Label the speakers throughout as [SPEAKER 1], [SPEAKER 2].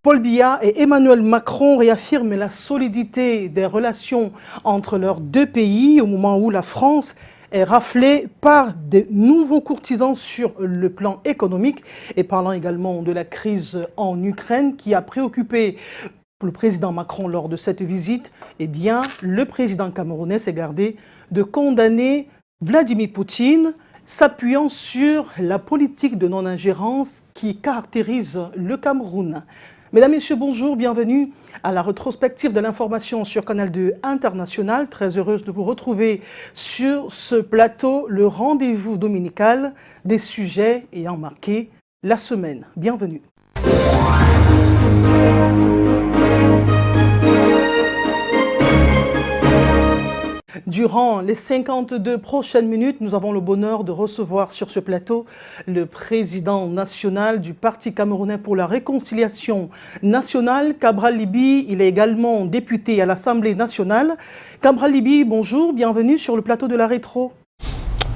[SPEAKER 1] Paul Biya et Emmanuel Macron réaffirment la solidité des relations entre leurs deux pays au moment où la France est raflée par de nouveaux courtisans sur le plan économique et parlant également de la crise en Ukraine qui a préoccupé le président Macron lors de cette visite. Eh bien, le président camerounais s'est gardé de condamner Vladimir Poutine, s'appuyant sur la politique de non-ingérence qui caractérise le Cameroun. Mesdames, Messieurs, bonjour, bienvenue à la rétrospective de l'information sur Canal 2 International. Très heureuse de vous retrouver sur ce plateau, le rendez-vous dominical des sujets ayant marqué la semaine. Bienvenue. Durant les 52 prochaines minutes, nous avons le bonheur de recevoir sur ce plateau le président national du Parti camerounais pour la réconciliation nationale, Cabral Libye. Il est également député à l'Assemblée nationale. Cabral Libye, bonjour, bienvenue sur le plateau de la Rétro.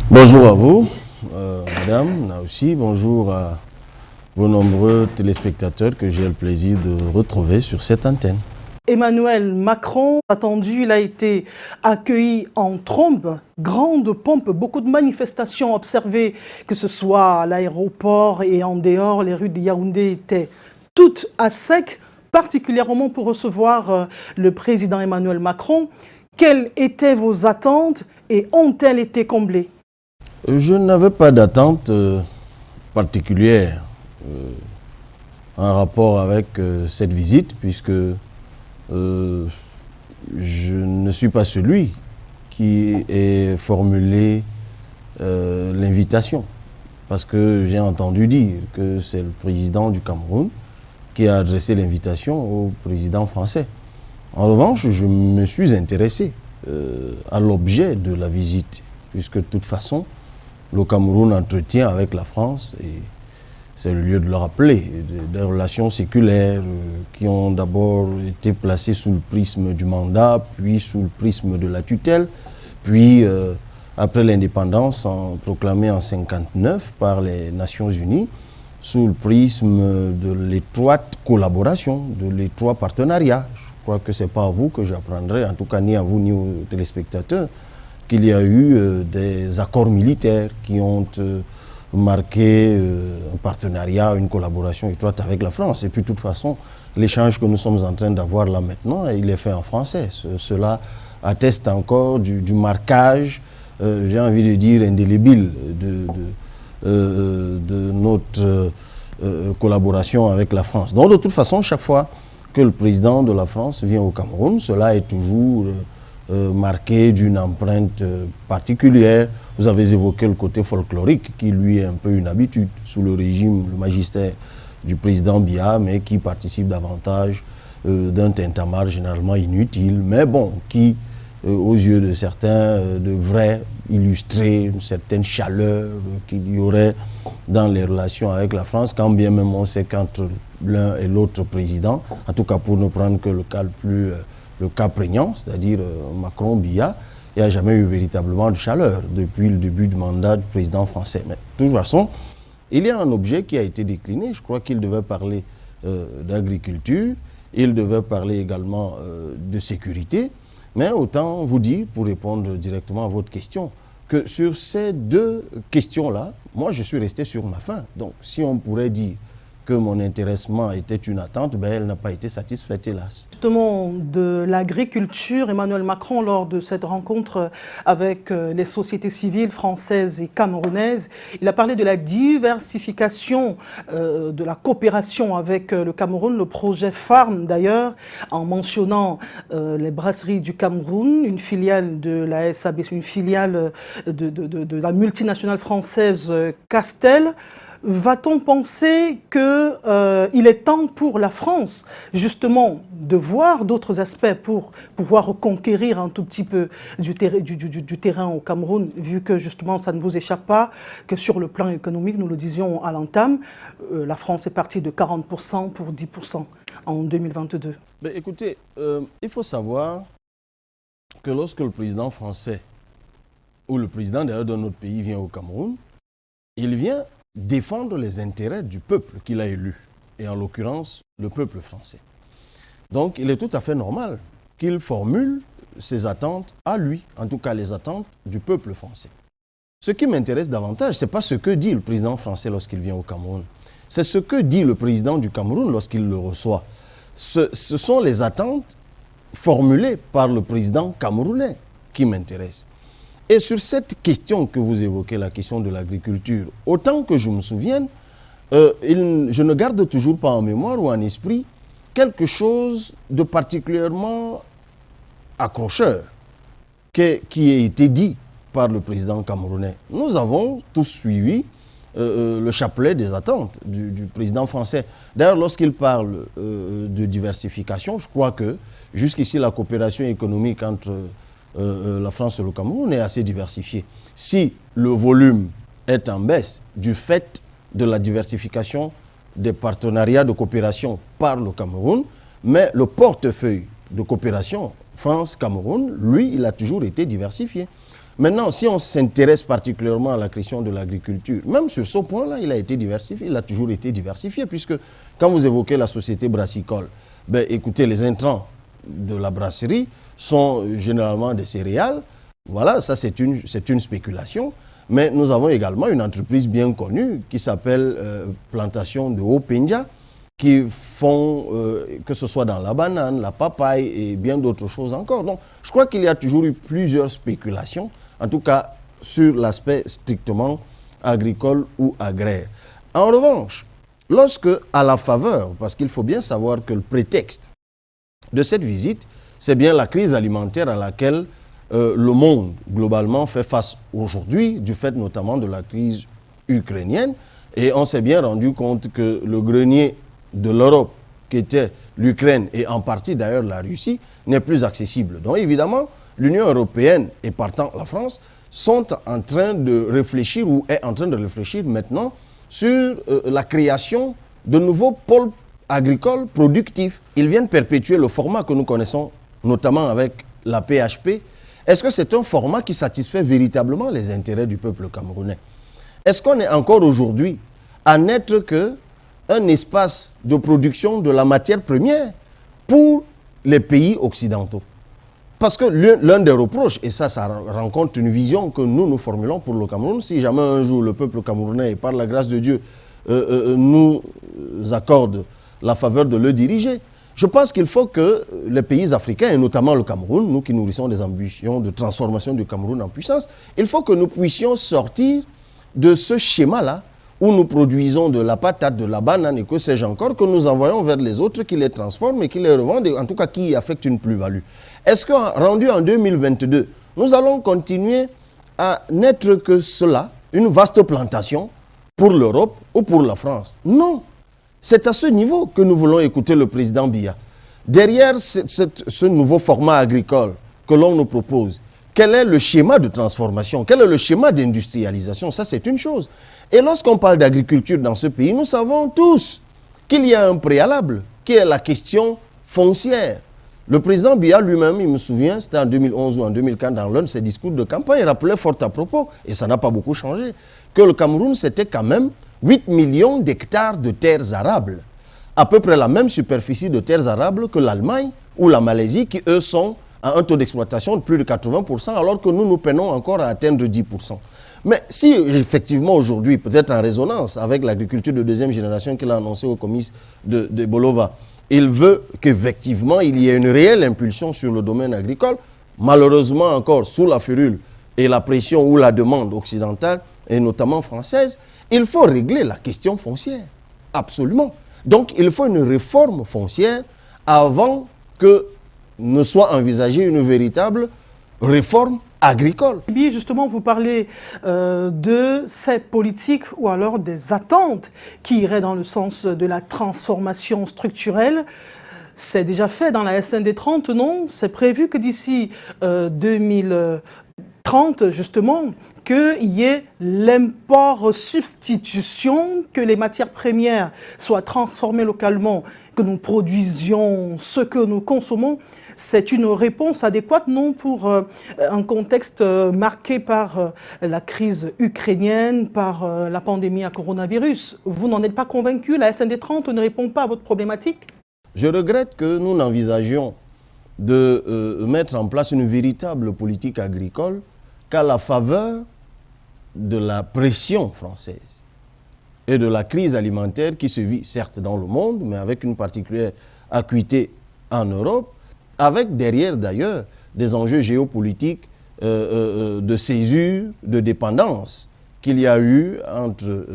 [SPEAKER 2] Bonjour à vous, madame, là aussi, bonjour à vos nombreux téléspectateurs que j'ai le plaisir de retrouver sur cette antenne.
[SPEAKER 1] Emmanuel Macron, attendu, il a été accueilli en trombe, grande pompe, beaucoup de manifestations observées, que ce soit à l'aéroport et en dehors, les rues de Yaoundé étaient toutes à sec, particulièrement pour recevoir le président Emmanuel Macron. Quelles étaient vos attentes et ont-elles été comblées?
[SPEAKER 2] Je n'avais pas d'attente particulière en rapport avec cette visite, puisque je ne suis pas celui qui ait formulé l'invitation, parce que j'ai entendu dire que c'est le président du Cameroun qui a adressé l'invitation au président français. En revanche, je me suis intéressé à l'objet de la visite, puisque de toute façon, le Cameroun entretient avec la France, et c'est le lieu de le rappeler, des relations séculaires qui ont d'abord été placées sous le prisme du mandat, puis sous le prisme de la tutelle, puis après l'indépendance proclamée en 1959 par les Nations Unies, sous le prisme de l'étroite collaboration, de l'étroit partenariat. Je crois que ce n'est pas à vous que j'apprendrai, en tout cas ni à vous ni aux téléspectateurs, qu'il y a eu des accords militaires qui ont marqué un partenariat, une collaboration étroite avec la France. Et puis de toute façon, l'échange que nous sommes en train d'avoir là maintenant, il est fait en français. Cela atteste encore du marquage, j'ai envie de dire indélébile, de notre collaboration avec la France. Donc de toute façon, chaque fois que le président de la France vient au Cameroun, cela est toujours marqué d'une empreinte particulière. Vous avez évoqué le côté folklorique qui lui est un peu une habitude sous le régime, le magistère du président Biya, mais qui participe davantage d'un tintamarre généralement inutile, mais bon, qui aux yeux de certains devrait illustrer une certaine chaleur qu'il y aurait dans les relations avec la France, quand bien même on sait qu'entre l'un et l'autre président, en tout cas pour ne prendre que le cas prégnant, c'est-à-dire Macron-Biya, il n'y a jamais eu véritablement de chaleur depuis le début du mandat du président français. Mais de toute façon, il y a un objet qui a été décliné. Je crois qu'il devait parler d'agriculture, il devait parler également de sécurité. Mais autant vous dire, pour répondre directement à votre question, que sur ces deux questions-là, moi je suis resté sur ma faim. Donc si on pourrait dire que mon intéressement était une attente, ben, elle n'a pas été satisfaite, hélas.
[SPEAKER 1] Justement, de l'agriculture, Emmanuel Macron, lors de cette rencontre avec les sociétés civiles françaises et camerounaises, il a parlé de la diversification de la coopération avec le Cameroun, le projet Farm d'ailleurs, en mentionnant les brasseries du Cameroun, une filiale de la SAB, une filiale de la multinationale française Castel. Va-t-on penser qu'il est temps pour la France, justement, de voir d'autres aspects pour pouvoir reconquérir un tout petit peu du terrain au Cameroun, vu que, justement, ça ne vous échappe pas, que sur le plan économique, nous le disions à l'entame, la France est partie de 40% pour 10% en 2022.
[SPEAKER 2] Mais écoutez, il faut savoir que lorsque le président français, ou le président d'ailleurs d'un autre pays, vient au Cameroun, il vient défendre les intérêts du peuple qu'il a élu. et en l'occurrence le peuple français. Donc il est tout à fait normal qu'il formule ses attentes à lui, en tout cas les attentes du peuple français. Ce qui m'intéresse davantage, ce n'est pas ce que dit le président français lorsqu'il vient au Cameroun, c'est ce que dit le président du Cameroun lorsqu'il le reçoit. Ce sont les attentes formulées par le président camerounais qui m'intéressent. Et sur cette question que vous évoquez, la question de l'agriculture, autant que je me souvienne, je ne garde toujours pas en mémoire ou en esprit quelque chose de particulièrement accrocheur qui a été dit par le président camerounais. Nous avons tous suivi le chapelet des attentes du président français. D'ailleurs, lorsqu'il parle de diversification, je crois que jusqu'ici la coopération économique entre la France et le Cameroun est assez diversifiée. Si le volume est en baisse du fait de la diversification des partenariats de coopération par le Cameroun, mais le portefeuille de coopération France-Cameroun, lui, il a toujours été diversifié. Maintenant, si on s'intéresse particulièrement à la question de l'agriculture, même sur ce point-là, il a été diversifié, il a toujours été diversifié, puisque quand vous évoquez la société brassicole, ben, écoutez, les intrants de la brasserie sont généralement des céréales. Voilà, ça c'est une spéculation. Mais nous avons également une entreprise bien connue qui s'appelle Plantation de Haut-Pendia, qui font, que ce soit dans la banane, la papaye et bien d'autres choses encore. Donc, je crois qu'il y a toujours eu plusieurs spéculations, en tout cas sur l'aspect strictement agricole ou agraire. En revanche, lorsque, à la faveur, parce qu'il faut bien savoir que le prétexte de cette visite, c'est bien la crise alimentaire à laquelle le monde, globalement, fait face aujourd'hui, du fait notamment de la crise ukrainienne. Et on s'est bien rendu compte que le grenier de l'Europe, qui était l'Ukraine et en partie d'ailleurs la Russie, n'est plus accessible. Donc évidemment, l'Union européenne et partant la France sont en train de réfléchir ou est en train de réfléchir maintenant sur la création de nouveaux pôles agricoles productifs. Ils viennent perpétuer le format que nous connaissons, notamment avec la PHP. Est-ce que c'est un format qui satisfait véritablement les intérêts du peuple camerounais? Est-ce qu'on est encore aujourd'hui à n'être qu'un espace de production de la matière première pour les pays occidentaux? Parce que l'un des reproches, et ça rencontre une vision que nous formulons pour le Cameroun, si jamais un jour le peuple camerounais, par la grâce de Dieu, nous accorde la faveur de le diriger, je pense qu'il faut que les pays africains, et notamment le Cameroun, nous qui nourrissons des ambitions de transformation du Cameroun en puissance, il faut que nous puissions sortir de ce schéma-là où nous produisons de la patate, de la banane et que sais-je encore, que nous envoyons vers les autres qui les transforment et qui les revendent, en tout cas qui affectent une plus-value. Est-ce que, rendu en 2022, nous allons continuer à n'être que cela, une vaste plantation pour l'Europe ou pour la France? Non. C'est à ce niveau que nous voulons écouter le président Biya. Derrière ce nouveau format agricole que l'on nous propose, quel est le schéma de transformation? Quel est le schéma d'industrialisation? Ça, c'est une chose. Et lorsqu'on parle d'agriculture dans ce pays, nous savons tous qu'il y a un préalable, qui est la question foncière. Le président Biya lui-même, il me souvient, c'était en 2011 ou en 2015, dans l'un de ses discours de campagne, il rappelait fort à propos, et ça n'a pas beaucoup changé, que le Cameroun, c'était quand même 8 millions d'hectares de terres arables, à peu près la même superficie de terres arables que l'Allemagne ou la Malaisie, qui eux sont à un taux d'exploitation de plus de 80%, alors que nous peinons encore à atteindre 10%. Mais si effectivement aujourd'hui, peut-être en résonance avec l'agriculture de deuxième génération qu'il a annoncé au comice de Bolova, il veut qu'effectivement il y ait une réelle impulsion sur le domaine agricole, malheureusement encore sous la férule et la pression ou la demande occidentale, et notamment française, il faut régler la question foncière, absolument. Donc il faut une réforme foncière avant que ne soit envisagée une véritable réforme agricole.
[SPEAKER 1] Justement, vous parlez de ces politiques ou alors des attentes qui iraient dans le sens de la transformation structurelle. C'est déjà fait dans la SND 30, non? C'est prévu que d'ici 2030, justement, qu'il y ait l'import-substitution, que les matières premières soient transformées localement, que nous produisions ce que nous consommons, c'est une réponse adéquate, non, pour un contexte marqué par la crise ukrainienne, par la pandémie à coronavirus. Vous n'en êtes pas convaincu? La SND 30 ne répond pas à votre problématique?
[SPEAKER 2] Je regrette que nous n'envisagions de mettre en place une véritable politique agricole qu'à la faveur de la pression française et de la crise alimentaire qui se vit certes dans le monde, mais avec une particulière acuité en Europe, avec derrière d'ailleurs des enjeux géopolitiques de césure, de dépendance qu'il y a eu entre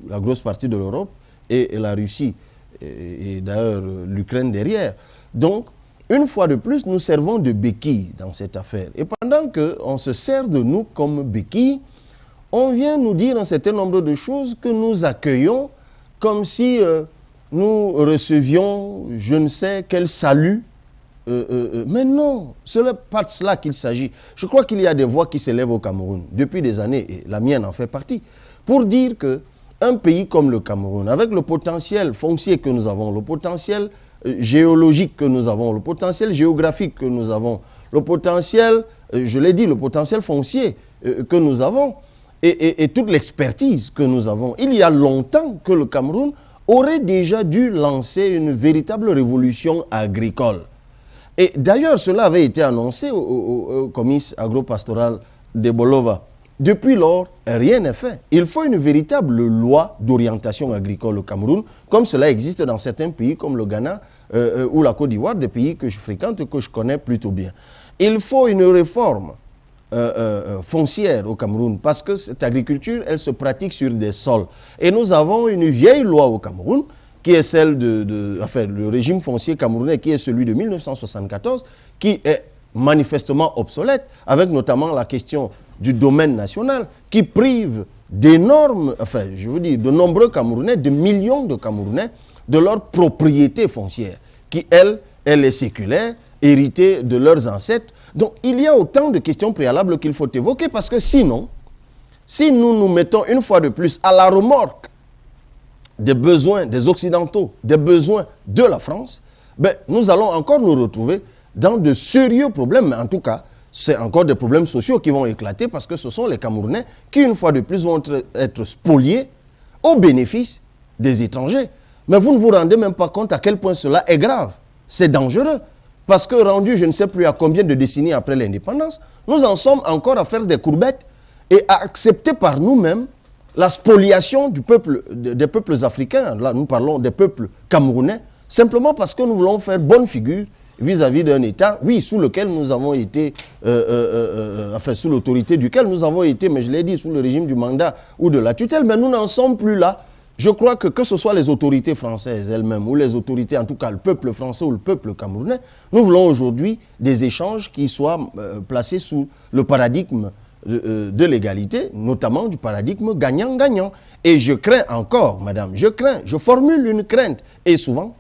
[SPEAKER 2] la grosse partie de l'Europe et la Russie, et d'ailleurs l'Ukraine derrière. Donc, une fois de plus, nous servons de béquille dans cette affaire. Et pendant qu'on se sert de nous comme béquille, on vient nous dire un certain nombre de choses que nous accueillons comme si nous recevions je ne sais quel salut. Mais non, ce n'est pas de cela qu'il s'agit. Je crois qu'il y a des voix qui s'élèvent au Cameroun depuis des années, et la mienne en fait partie, pour dire qu'un pays comme le Cameroun, avec le potentiel foncier que nous avons, le potentiel géologique que nous avons, le potentiel géographique que nous avons, le potentiel, je l'ai dit, le potentiel foncier que nous avons, et toute l'expertise que nous avons, il y a longtemps que le Cameroun aurait déjà dû lancer une véritable révolution agricole. Et d'ailleurs, cela avait été annoncé au comice agro-pastoral de Bolova. Depuis lors, rien n'est fait. Il faut une véritable loi d'orientation agricole au Cameroun, comme cela existe dans certains pays comme le Ghana ou la Côte d'Ivoire, des pays que je fréquente et que je connais plutôt bien. Il faut une réforme foncière au Cameroun, parce que cette agriculture, elle se pratique sur des sols. Et nous avons une vieille loi au Cameroun, qui est celle enfin, le régime foncier camerounais, qui est celui de 1974, qui est manifestement obsolète, avec notamment la question du domaine national, qui prive d'énormes, enfin, je veux dire, de nombreux Camerounais, de millions de Camerounais, de leur propriété foncière, qui, elle est séculaire, héritée de leurs ancêtres. Donc, il y a autant de questions préalables qu'il faut évoquer, parce que sinon, si nous nous mettons une fois de plus à la remorque des besoins des Occidentaux, des besoins de la France, ben, nous allons encore nous retrouver dans de sérieux problèmes. Mais en tout cas, c'est encore des problèmes sociaux qui vont éclater, parce que ce sont les Camerounais qui, une fois de plus, vont être spoliés au bénéfice des étrangers. Mais vous ne vous rendez même pas compte à quel point cela est grave. C'est dangereux. Parce que rendu, je ne sais plus à combien de décennies après l'indépendance, nous en sommes encore à faire des courbettes et à accepter par nous-mêmes la spoliation du peuple, des peuples africains. Là, nous parlons des peuples camerounais, simplement parce que nous voulons faire bonne figure vis-à-vis d'un État, oui, sous lequel nous avons été, enfin, sous l'autorité duquel nous avons été, mais je l'ai dit, sous le régime du mandat ou de la tutelle, mais nous n'en sommes plus là. Je crois que ce soit les autorités françaises elles-mêmes, ou les autorités, en tout cas le peuple français ou le peuple camerounais, nous voulons aujourd'hui des échanges qui soient placés sous le paradigme de l'égalité, notamment du paradigme gagnant-gagnant. Et je crains encore, madame, je formule une crainte, et souvent,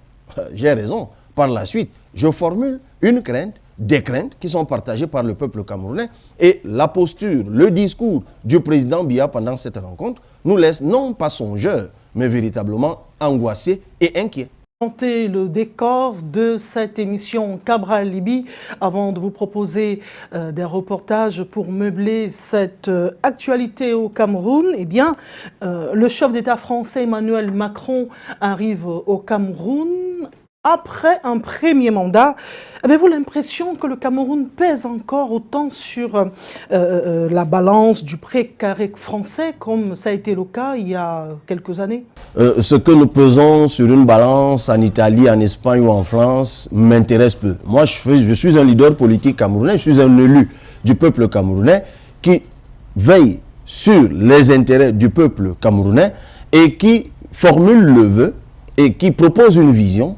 [SPEAKER 2] j'ai raison, par la suite, je formule une crainte, des craintes qui sont partagées par le peuple camerounais, et la posture, le discours du président Biya pendant cette rencontre nous laisse non pas songeurs, mais véritablement angoissés et inquiets.
[SPEAKER 1] Le décor de cette émission Cabral Libi avant de vous proposer des reportages pour meubler cette actualité au Cameroun. Eh bien, le chef d'État français Emmanuel Macron arrive au Cameroun après un premier mandat. Avez-vous l'impression que le Cameroun pèse encore autant sur la balance du pré-carré français comme ça a été le cas il y a quelques années?
[SPEAKER 2] Ce que nous pesons sur une balance en Italie, en Espagne ou en France m'intéresse peu. Moi, je suis un leader politique camerounais, je suis un élu du peuple camerounais qui veille sur les intérêts du peuple camerounais et qui formule le vœu et qui propose une vision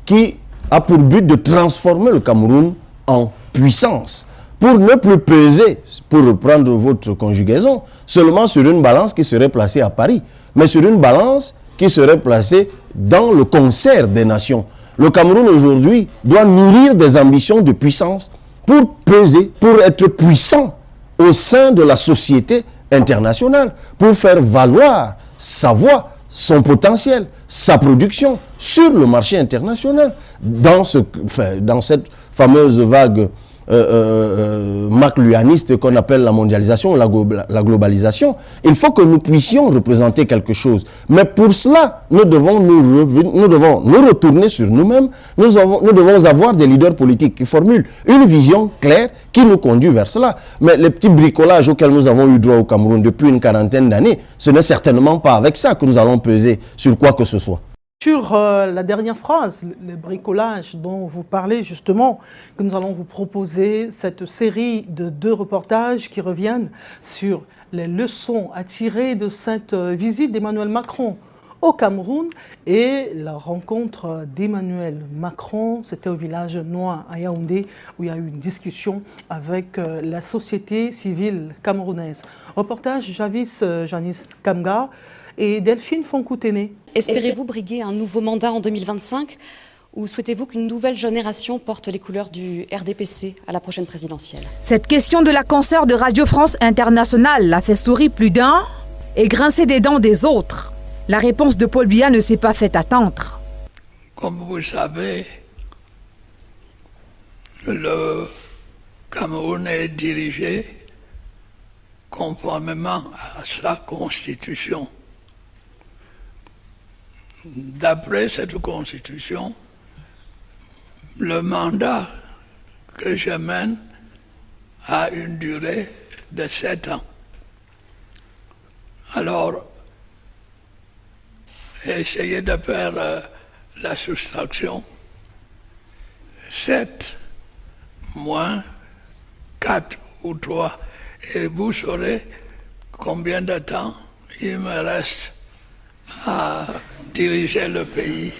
[SPEAKER 2] qui a pour but de transformer le Cameroun en puissance, pour ne plus peser, pour reprendre votre conjugaison, seulement sur une balance qui serait placée à Paris, mais sur une balance qui serait placée dans le concert des nations. Le Cameroun aujourd'hui doit nourrir des ambitions de puissance pour peser, pour être puissant au sein de la société internationale pour faire valoir sa voix, son potentiel, sa production sur le marché international. Dans cette fameuse vague macluaniste qu'on appelle la mondialisation, la globalisation, il faut que nous puissions représenter quelque chose. Mais pour cela, nous devons nous retourner sur nous-mêmes, nous devons avoir des leaders politiques qui formulent une vision claire qui nous conduit vers cela. Mais les petits bricolages auxquels nous avons eu droit au Cameroun depuis une quarantaine d'années, ce n'est certainement pas avec ça que nous allons peser sur quoi que ce soit.
[SPEAKER 1] Sur la dernière phrase, le bricolage dont vous parlez justement, que nous allons vous proposer cette série de 2 reportages qui reviennent sur les leçons à tirer de cette visite d'Emmanuel Macron au Cameroun et la rencontre d'Emmanuel Macron, c'était au village Noa à Yaoundé, où il y a eu une discussion avec la société civile camerounaise. Reportage Janice Kamga et Delphine Fonkoutene.
[SPEAKER 3] Espérez-vous briguer un nouveau mandat en 2025 ou souhaitez-vous qu'une nouvelle génération porte les couleurs du RDPC à la prochaine présidentielle?
[SPEAKER 4] Cette question de la consoeur de Radio France Internationale l'a fait sourire plus d'un et grincer des dents des autres. La réponse de Paul Biya ne s'est pas fait attendre.
[SPEAKER 5] Comme vous savez, le Cameroun est dirigé conformément à sa constitution. D'après cette constitution, le mandat que je mène a une durée de 7 ans. Alors, essayez de faire la soustraction. 7 moins 4 ou 3, et vous saurez combien de temps il me reste à diriger le pays.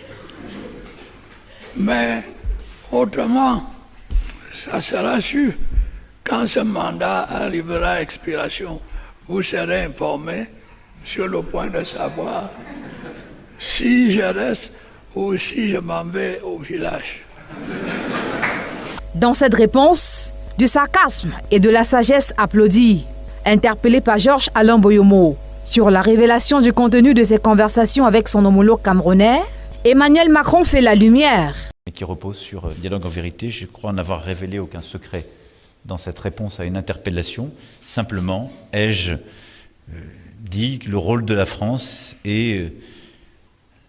[SPEAKER 5] Mais autrement, ça sera sûr. Quand ce mandat arrivera à expiration, vous serez informés sur le point de savoir si je reste ou si je m'en vais au village.
[SPEAKER 4] Dans cette réponse, du sarcasme et de la sagesse applaudie. Interpellé par Georges Alain Boyomo sur la révélation du contenu de ses conversations avec son homologue camerounais, Emmanuel Macron fait la lumière.
[SPEAKER 6] Qui repose sur dialogue en vérité. Je crois n'avoir révélé aucun secret dans cette réponse à une interpellation. Simplement, ai-je dit que le rôle de la France et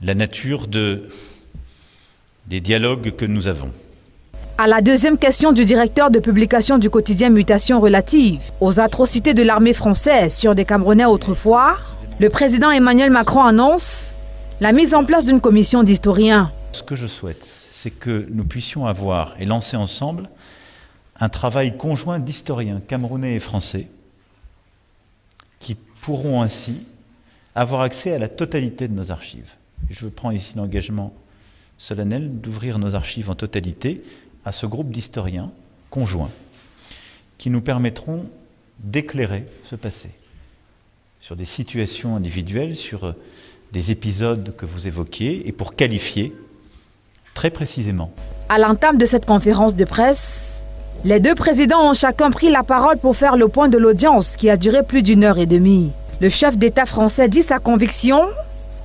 [SPEAKER 6] la nature des dialogues que nous avons.
[SPEAKER 4] À la deuxième question du directeur de publication du quotidien Mutation relative aux atrocités de l'armée française sur des Camerounais autrefois, le président Emmanuel Macron annonce la mise en place d'une commission d'historiens.
[SPEAKER 6] Ce que je souhaite, c'est que nous puissions avoir et lancer ensemble un travail conjoint d'historiens camerounais et français qui pourront ainsi avoir accès à la totalité de nos archives. Je prends ici l'engagement solennel d'ouvrir nos archives en totalité à ce groupe d'historiens conjoints qui nous permettront d'éclairer ce passé sur des situations individuelles, sur des épisodes que vous évoquiez et pour qualifier très précisément.
[SPEAKER 4] À l'entame de cette conférence de presse, les deux présidents ont chacun pris la parole pour faire le point de l'audience qui a duré plus d'1 heure et demie. Le chef d'État français dit sa conviction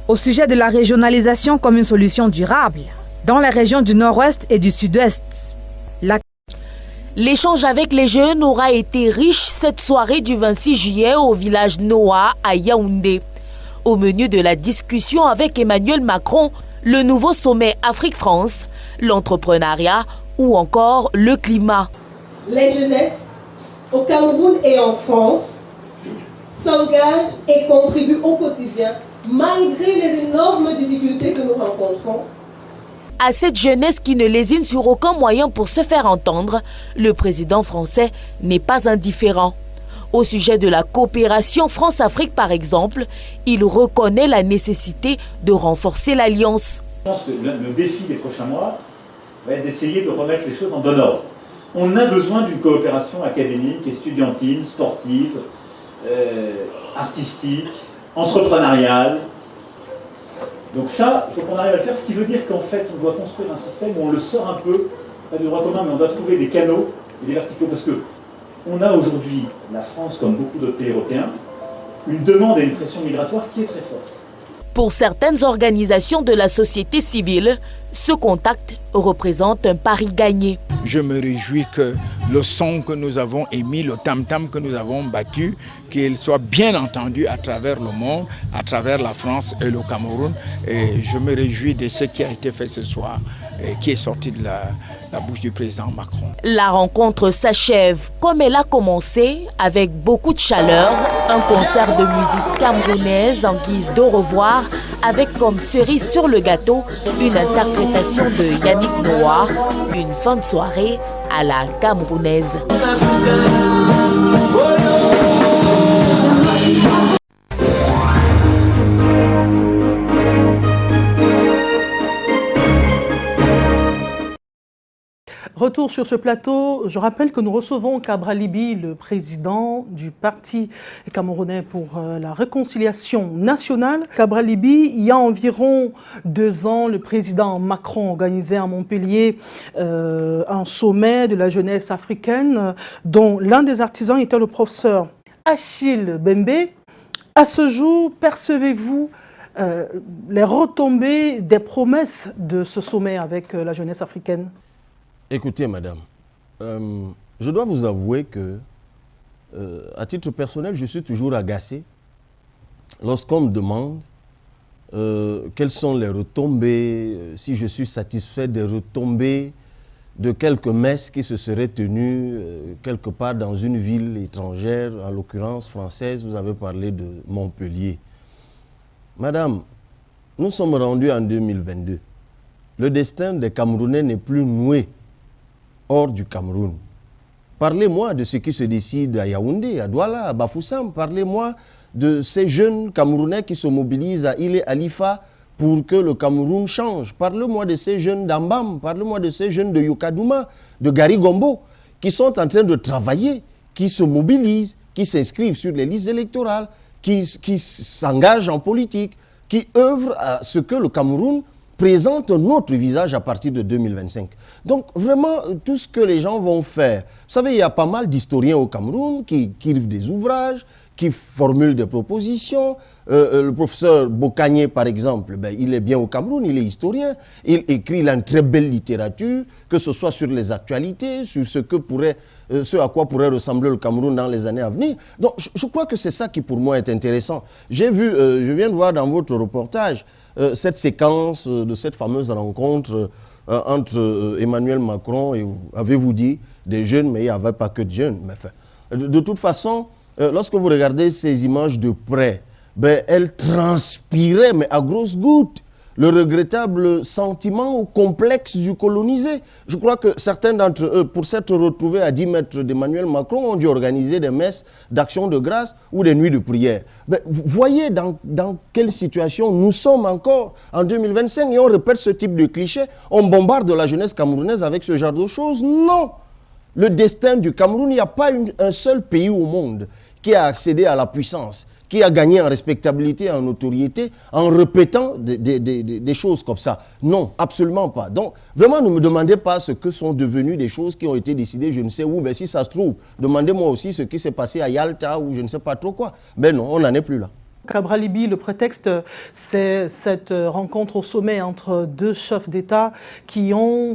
[SPEAKER 4] au sujet de la régionalisation comme une solution durable dans les régions du Nord-Ouest et du Sud-Ouest.
[SPEAKER 7] L'échange avec les jeunes aura été riche cette soirée du 26 juillet au village Noa à Yaoundé. Au menu de la discussion avec Emmanuel Macron, le nouveau sommet Afrique-France, l'entrepreneuriat ou encore le climat.
[SPEAKER 8] Les jeunesses, au Cameroun et en France, s'engagent et contribuent au quotidien malgré les énormes difficultés que nous rencontrons.
[SPEAKER 7] À cette jeunesse qui ne lésine sur aucun moyen pour se faire entendre, le président français n'est pas indifférent. Au sujet de la coopération France-Afrique par exemple, il reconnaît la nécessité de renforcer l'alliance.
[SPEAKER 9] Je pense que le défi des prochains mois va être d'essayer de remettre les choses en bon ordre. On a besoin d'une coopération académique, estudiantine, sportive, artistique, entrepreneuriale. Donc ça, il faut qu'on arrive à le faire, ce qui veut dire qu'en fait, on doit construire un système où on le sort un peu, pas du droit commun, mais on doit trouver des canaux et des verticaux, parce que on a aujourd'hui, la France comme beaucoup d'autres pays européens, une demande et une pression migratoire qui est très forte.
[SPEAKER 7] Pour certaines organisations de la société civile, ce contact représente un pari gagné.
[SPEAKER 10] Je me réjouis que le son que nous avons émis, le tam-tam que nous avons battu, qu'il soit bien entendu à travers le monde, à travers la France et le Cameroun. Et je me réjouis de ce qui a été fait ce soir et qui est sorti de la bouche du président Macron.
[SPEAKER 7] La rencontre s'achève comme elle a commencé, avec beaucoup de chaleur. Un concert de musique camerounaise en guise d'au revoir, avec comme cerise sur le gâteau une interprétation de Yannick Noah. Une fin de soirée à la camerounaise.
[SPEAKER 1] Retour sur ce plateau, je rappelle que nous recevons Cabral Libby, le président du Parti camerounais pour la réconciliation nationale. Cabral Libby, il y a environ 2 ans, le président Macron organisait à Montpellier un sommet de la jeunesse africaine dont l'un des artisans était le professeur Achille Bembe. À ce jour, percevez-vous les retombées des promesses de ce sommet avec la jeunesse africaine ?
[SPEAKER 2] Écoutez, madame, je dois vous avouer que, à titre personnel, je suis toujours agacé lorsqu'on me demande quelles sont les retombées, si je suis satisfait des retombées de quelques messes qui se seraient tenues quelque part dans une ville étrangère, en l'occurrence française. Vous avez parlé de Montpellier. Madame, nous sommes rendus en 2022. Le destin des Camerounais n'est plus noué hors du Cameroun. Parlez-moi de ce qui se décide à Yaoundé, à Douala, à Bafoussam. Parlez-moi de ces jeunes Camerounais qui se mobilisent à Ile Alifa pour que le Cameroun change. Parlez-moi de ces jeunes d'Ambam, parlez-moi de ces jeunes de Yokadouma, de Garigombo, qui sont en train de travailler, qui se mobilisent, qui s'inscrivent sur les listes électorales, qui s'engagent en politique, qui œuvrent à ce que le Cameroun présente un autre visage à partir de 2025. Donc vraiment, tout ce que les gens vont faire, vous savez, il y a pas mal d'historiens au Cameroun qui écrivent des ouvrages, qui formulent des propositions. Le professeur Bokagné, par exemple, il est bien au Cameroun, il est historien, il écrit, il a une très belle littérature, que ce soit sur les actualités, sur ce à quoi pourrait ressembler le Cameroun dans les années à venir. Donc je crois que c'est ça qui pour moi est intéressant. J'ai vu, je viens de voir dans votre reportage, cette séquence de cette fameuse rencontre entre Emmanuel Macron et, avez-vous dit, des jeunes, mais il n'y avait pas que de jeunes. Mais enfin, de toute façon, lorsque vous regardez ces images de près, elles transpiraient, mais à grosses gouttes, le regrettable sentiment ou complexe du colonisé. Je crois que certains d'entre eux, pour s'être retrouvés à 10 mètres d'Emmanuel Macron, ont dû organiser des messes d'action de grâce ou des nuits de prière. Vous voyez dans quelle situation nous sommes encore en 2025 et on répète ce type de cliché. On bombarde la jeunesse camerounaise avec ce genre de choses. Non! Le destin du Cameroun, il n'y a pas un seul pays au monde qui a accédé à la puissance, qui a gagné en respectabilité, en notoriété, en répétant des choses comme ça. Non, absolument pas. Donc, vraiment, ne me demandez pas ce que sont devenues des choses qui ont été décidées, je ne sais où, mais si ça se trouve, demandez-moi aussi ce qui s'est passé à Yalta ou je ne sais pas trop quoi. Mais non, on n'en est plus là.
[SPEAKER 1] Cabral Libby, le prétexte, c'est cette rencontre au sommet entre 2 chefs d'État qui ont...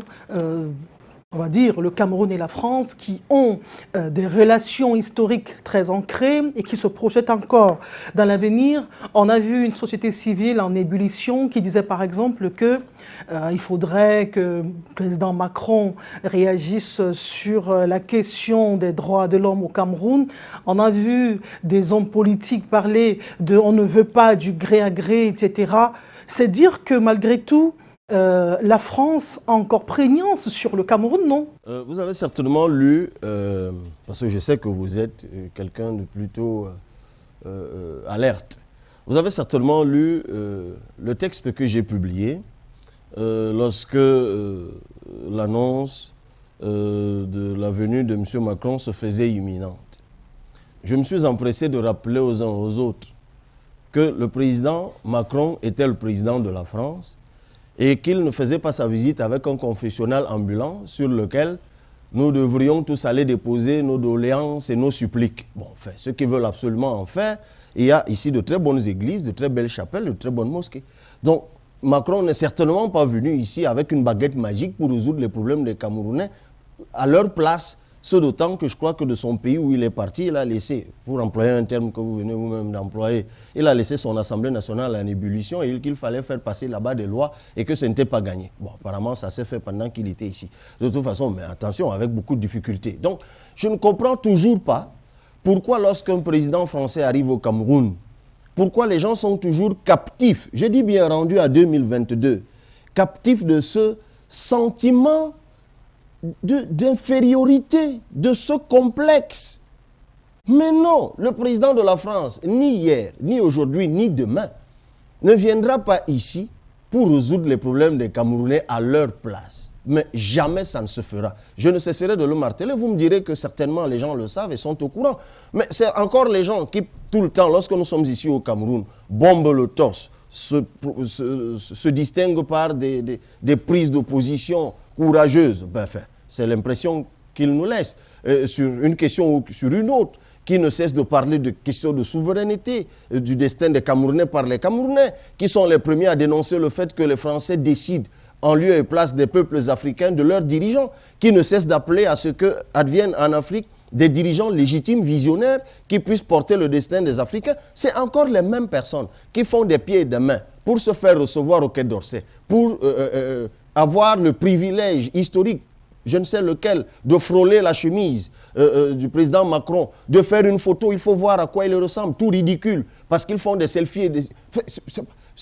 [SPEAKER 1] on va dire, le Cameroun et la France, qui ont des relations historiques très ancrées et qui se projettent encore dans l'avenir. On a vu une société civile en ébullition qui disait par exemple qu'il faudrait que le président Macron réagisse sur la question des droits de l'homme au Cameroun. On a vu des hommes politiques parler de « on ne veut pas du gré à gré », etc. C'est dire que malgré tout, la France a encore prégnance sur le Cameroun, non?
[SPEAKER 2] Vous avez certainement lu, parce que je sais que vous êtes quelqu'un de plutôt alerte, vous avez certainement lu le texte que j'ai publié lorsque l'annonce de la venue de M. Macron se faisait imminente. Je me suis empressé de rappeler aux uns aux autres que le président Macron était le président de la France et qu'il ne faisait pas sa visite avec un confessionnal ambulant sur lequel nous devrions tous aller déposer nos doléances et nos suppliques. Bon, enfin, ceux qui veulent absolument en faire, il y a ici de très bonnes églises, de très belles chapelles, de très bonnes mosquées. Donc, Macron n'est certainement pas venu ici avec une baguette magique pour résoudre les problèmes des Camerounais à leur place. Ce d'autant que je crois que de son pays où il est parti, il a laissé, pour employer un terme que vous venez vous-même d'employer, il a laissé son Assemblée nationale en ébullition et qu'il fallait faire passer là-bas des lois et que ce n'était pas gagné. Bon, apparemment, ça s'est fait pendant qu'il était ici. De toute façon, mais attention, avec beaucoup de difficultés. Donc, je ne comprends toujours pas pourquoi lorsqu'un président français arrive au Cameroun, pourquoi les gens sont toujours captifs, je dis bien rendu à 2022, captifs de ce sentiment d'infériorité, de ce complexe. Mais non, le président de la France, ni hier, ni aujourd'hui, ni demain, ne viendra pas ici pour résoudre les problèmes des Camerounais à leur place. Mais jamais ça ne se fera. Je ne cesserai de le marteler. Vous me direz que certainement les gens le savent et sont au courant. Mais c'est encore les gens qui, tout le temps, lorsque nous sommes ici au Cameroun, bombent le torse, se distinguent par des prises d'opposition courageuse. Ben, enfin, c'est l'impression qu'ils nous laissent sur une question ou sur une autre, qui ne cesse de parler de questions de souveraineté, du destin des Camerounais par les Camerounais, qui sont les premiers à dénoncer le fait que les Français décident en lieu et place des peuples africains de leurs dirigeants, qui ne cessent d'appeler à ce que adviennent en Afrique des dirigeants légitimes, visionnaires, qui puissent porter le destin des Africains. C'est encore les mêmes personnes qui font des pieds et des mains pour se faire recevoir au Quai d'Orsay, pour avoir le privilège historique, je ne sais lequel, de frôler la chemise du président Macron, de faire une photo, il faut voir à quoi il ressemble, tout ridicule, parce qu'ils font des selfies.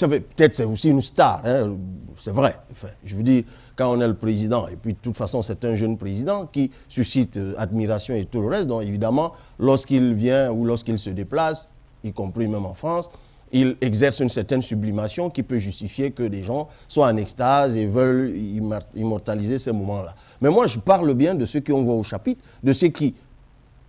[SPEAKER 2] Peut-être c'est aussi une star, hein, c'est vrai. Enfin, je veux dire, quand on est le président, et puis de toute façon c'est un jeune président qui suscite admiration et tout le reste, donc évidemment, lorsqu'il vient ou lorsqu'il se déplace, y compris même en France, il exerce une certaine sublimation qui peut justifier que des gens soient en extase et veulent immortaliser ces moments-là. Mais moi, je parle bien de ceux qui ont voix au chapitre, de ceux qui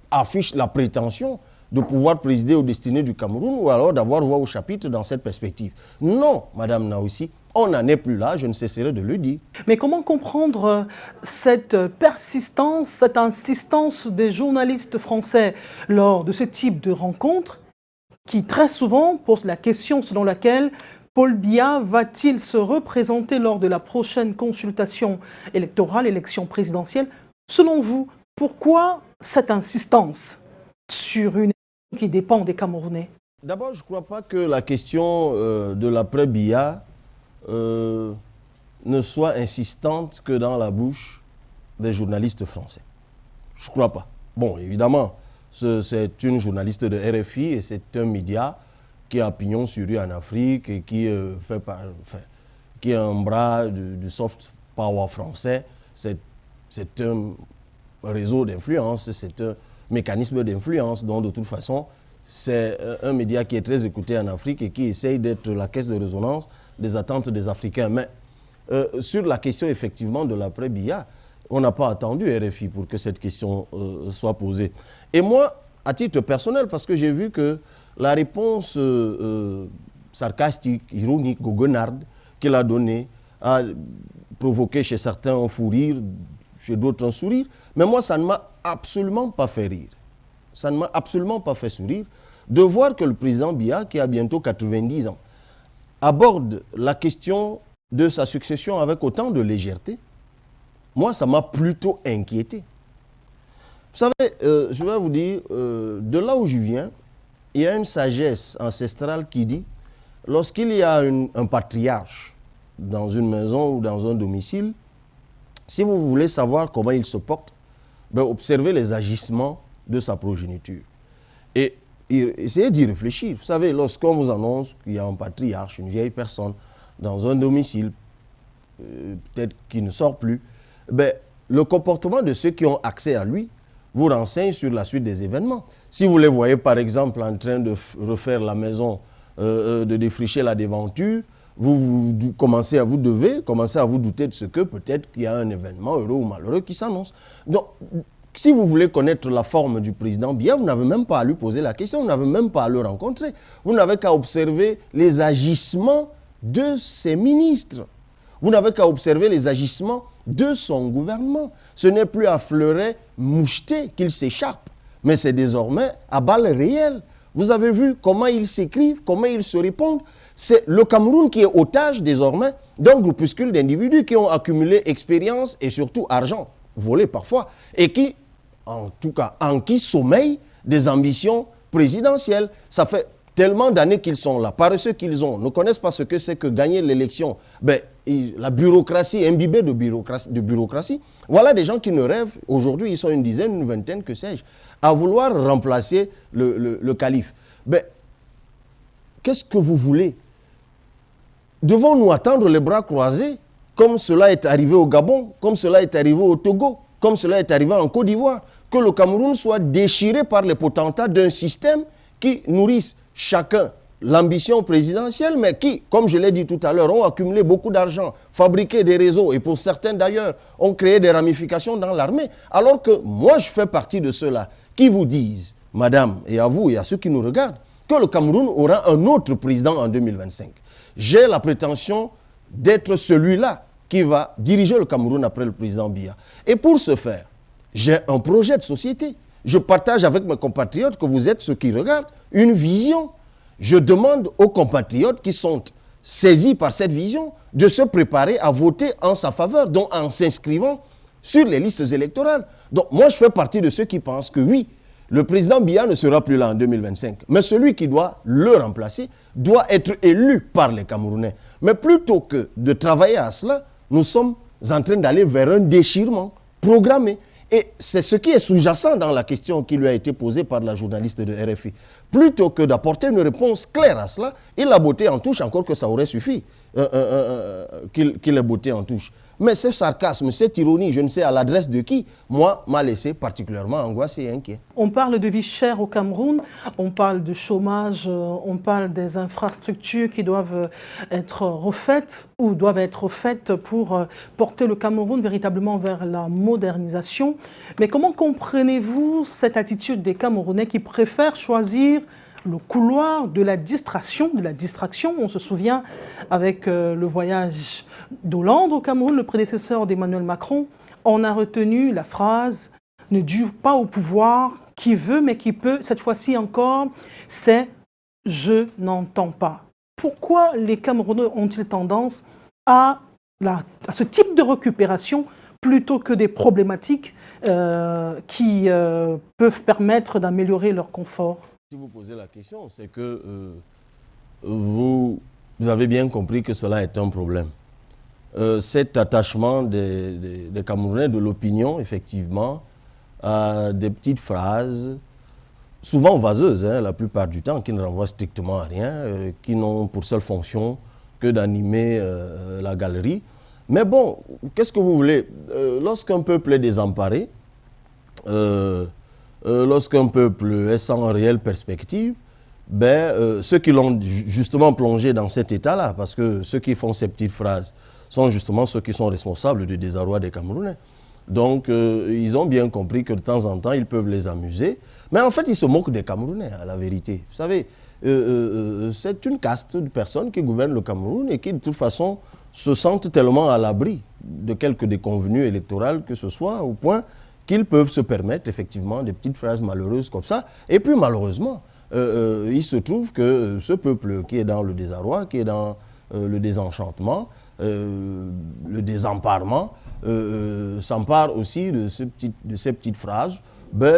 [SPEAKER 2] affichent la prétention de pouvoir présider aux destinées du Cameroun ou alors d'avoir voix au chapitre dans cette perspective. Non, Madame Naoussi, on n'en est plus là, je ne cesserai de le dire.
[SPEAKER 1] Mais comment comprendre cette persistance, cette insistance des journalistes français lors de ce type de rencontres qui très souvent pose la question selon laquelle Paul Biya va-t-il se représenter lors de la prochaine consultation électorale, élection présidentielle? Selon vous, pourquoi cette insistance sur une élection qui dépend des Camerounais?
[SPEAKER 2] D'abord, je ne crois pas que la question de l'après-Biya ne soit insistante que dans la bouche des journalistes français. Je ne crois pas. Bon, évidemment, c'est une journaliste de RFI et c'est un média qui a pignon sur rue en Afrique et qui qui est un bras du soft power français. C'est un réseau d'influence, c'est un mécanisme d'influence. Donc, de toute façon, c'est un média qui est très écouté en Afrique et qui essaye d'être la caisse de résonance des attentes des Africains. Mais sur la question, effectivement, de l'après-Biya, on n'a pas attendu RFI pour que cette question soit posée. Et moi, à titre personnel, parce que j'ai vu que la réponse sarcastique, ironique, goguenarde qu'il a donnée a provoqué chez certains un fou rire, chez d'autres un sourire. Mais moi, ça ne m'a absolument pas fait rire. Ça ne m'a absolument pas fait sourire de voir que le président Biya, qui a bientôt 90 ans, aborde la question de sa succession avec autant de légèreté. Moi, ça m'a plutôt inquiété. Vous savez, je vais vous dire, de là où je viens, il y a une sagesse ancestrale qui dit, lorsqu'il y a un patriarche dans une maison ou dans un domicile, si vous voulez savoir comment il se porte, ben, observez les agissements de sa progéniture. Et essayez d'y réfléchir. Vous savez, lorsqu'on vous annonce qu'il y a un patriarche, une vieille personne, dans un domicile, peut-être qui ne sort plus, ben, le comportement de ceux qui ont accès à lui vous renseigne sur la suite des événements. Si vous les voyez par exemple en train de refaire la maison, de défricher la devanture, vous devez commencer à vous douter de ce que peut-être qu'il y a un événement heureux ou malheureux qui s'annonce. Donc, si vous voulez connaître la forme du président Biya, vous n'avez même pas à lui poser la question, vous n'avez même pas à le rencontrer. Vous n'avez qu'à observer les agissements de ses ministres. Vous n'avez qu'à observer les agissements de son gouvernement. Ce n'est plus à fleuret moucheté qu'il s'échappe, mais c'est désormais à balles réelles. Vous avez vu comment ils s'écrivent, comment ils se répondent. C'est le Cameroun qui est otage désormais d'un groupuscule d'individus qui ont accumulé expérience et surtout argent, volé parfois, et qui, en tout cas, en qui sommeillent des ambitions présidentielles. Ça fait tellement d'années qu'ils sont là, paresseux qu'ils ne connaissent pas ce que c'est que gagner l'élection. Ben, la bureaucratie, imbibée de bureaucratie. Voilà des gens qui ne rêvent, aujourd'hui ils sont une dizaine, une vingtaine, que sais-je, à vouloir remplacer le calife. Ben, qu'est-ce que vous voulez? Devons-nous attendre les bras croisés, comme cela est arrivé au Gabon, comme cela est arrivé au Togo, comme cela est arrivé en Côte d'Ivoire, que le Cameroun soit déchiré par les potentats d'un système qui nourrissent chacun l'ambition présidentielle, mais qui, comme je l'ai dit tout à l'heure, ont accumulé beaucoup d'argent, fabriqué des réseaux, et pour certains d'ailleurs, ont créé des ramifications dans l'armée, alors que moi je fais partie de ceux-là qui vous disent, madame, et à vous et à ceux qui nous regardent, que le Cameroun aura un autre président en 2025. J'ai la prétention d'être celui-là qui va diriger le Cameroun après le président Biya. Et pour ce faire, j'ai un projet de société. Je partage avec mes compatriotes, que vous êtes ceux qui regardent, une vision. Je demande aux compatriotes qui sont saisis par cette vision de se préparer à voter en sa faveur, donc en s'inscrivant sur les listes électorales. Donc moi, je fais partie de ceux qui pensent que oui, le président Biya ne sera plus là en 2025, mais celui qui doit le remplacer doit être élu par les Camerounais. Mais plutôt que de travailler à cela, nous sommes en train d'aller vers un déchirement programmé. Et c'est ce qui est sous-jacent dans la question qui lui a été posée par la journaliste de RFI. Plutôt que d'apporter une réponse claire à cela, il l'a botté en touche, encore que ça aurait suffi qu'il ait botté en touche. Mais ce sarcasme, cette ironie, je ne sais à l'adresse de qui, moi, m'a laissé particulièrement angoissé et inquiet.
[SPEAKER 1] On parle de vie chère au Cameroun, on parle de chômage, on parle des infrastructures qui doivent être refaites ou doivent être faites pour porter le Cameroun véritablement vers la modernisation. Mais comment comprenez-vous cette attitude des Camerounais qui préfèrent choisir le couloir de la distraction, On se souvient avec le voyage d'Hollande au Cameroun, le prédécesseur d'Emmanuel Macron, on a retenu la phrase « Ne dure pas au pouvoir, qui veut mais qui peut ». Cette fois-ci encore, c'est « Je n'entends pas ». Pourquoi les Camerounais ont-ils tendance à ce type de récupération plutôt que des problématiques qui peuvent permettre d'améliorer leur confort?
[SPEAKER 2] Si vous posez la question, c'est que vous avez bien compris que cela est un problème. Cet attachement des Camerounais, de l'opinion, effectivement, à des petites phrases, souvent vaseuses, la plupart du temps, qui ne renvoient strictement à rien, qui n'ont pour seule fonction que d'animer la galerie. Mais bon, qu'est-ce que vous voulez? Lorsqu'un peuple est désemparé, lorsqu'un peuple est sans réelle perspective, ceux qui l'ont justement plongé dans cet état-là, parce que ceux qui font ces petites phrases sont justement ceux qui sont responsables du désarroi des Camerounais. Donc, ils ont bien compris que de temps en temps, ils peuvent les amuser. Mais en fait, ils se moquent des Camerounais, à la vérité. Vous savez, c'est une caste de personnes qui gouvernent le Cameroun et qui, de toute façon, se sentent tellement à l'abri de quelques déconvenues électorales que ce soit, au point qu'ils peuvent se permettre effectivement des petites phrases malheureuses comme ça. Et puis malheureusement, il se trouve que ce peuple qui est dans le désarroi, qui est dans le désenchantement, le désemparement, s'empare aussi de ces petites phrases.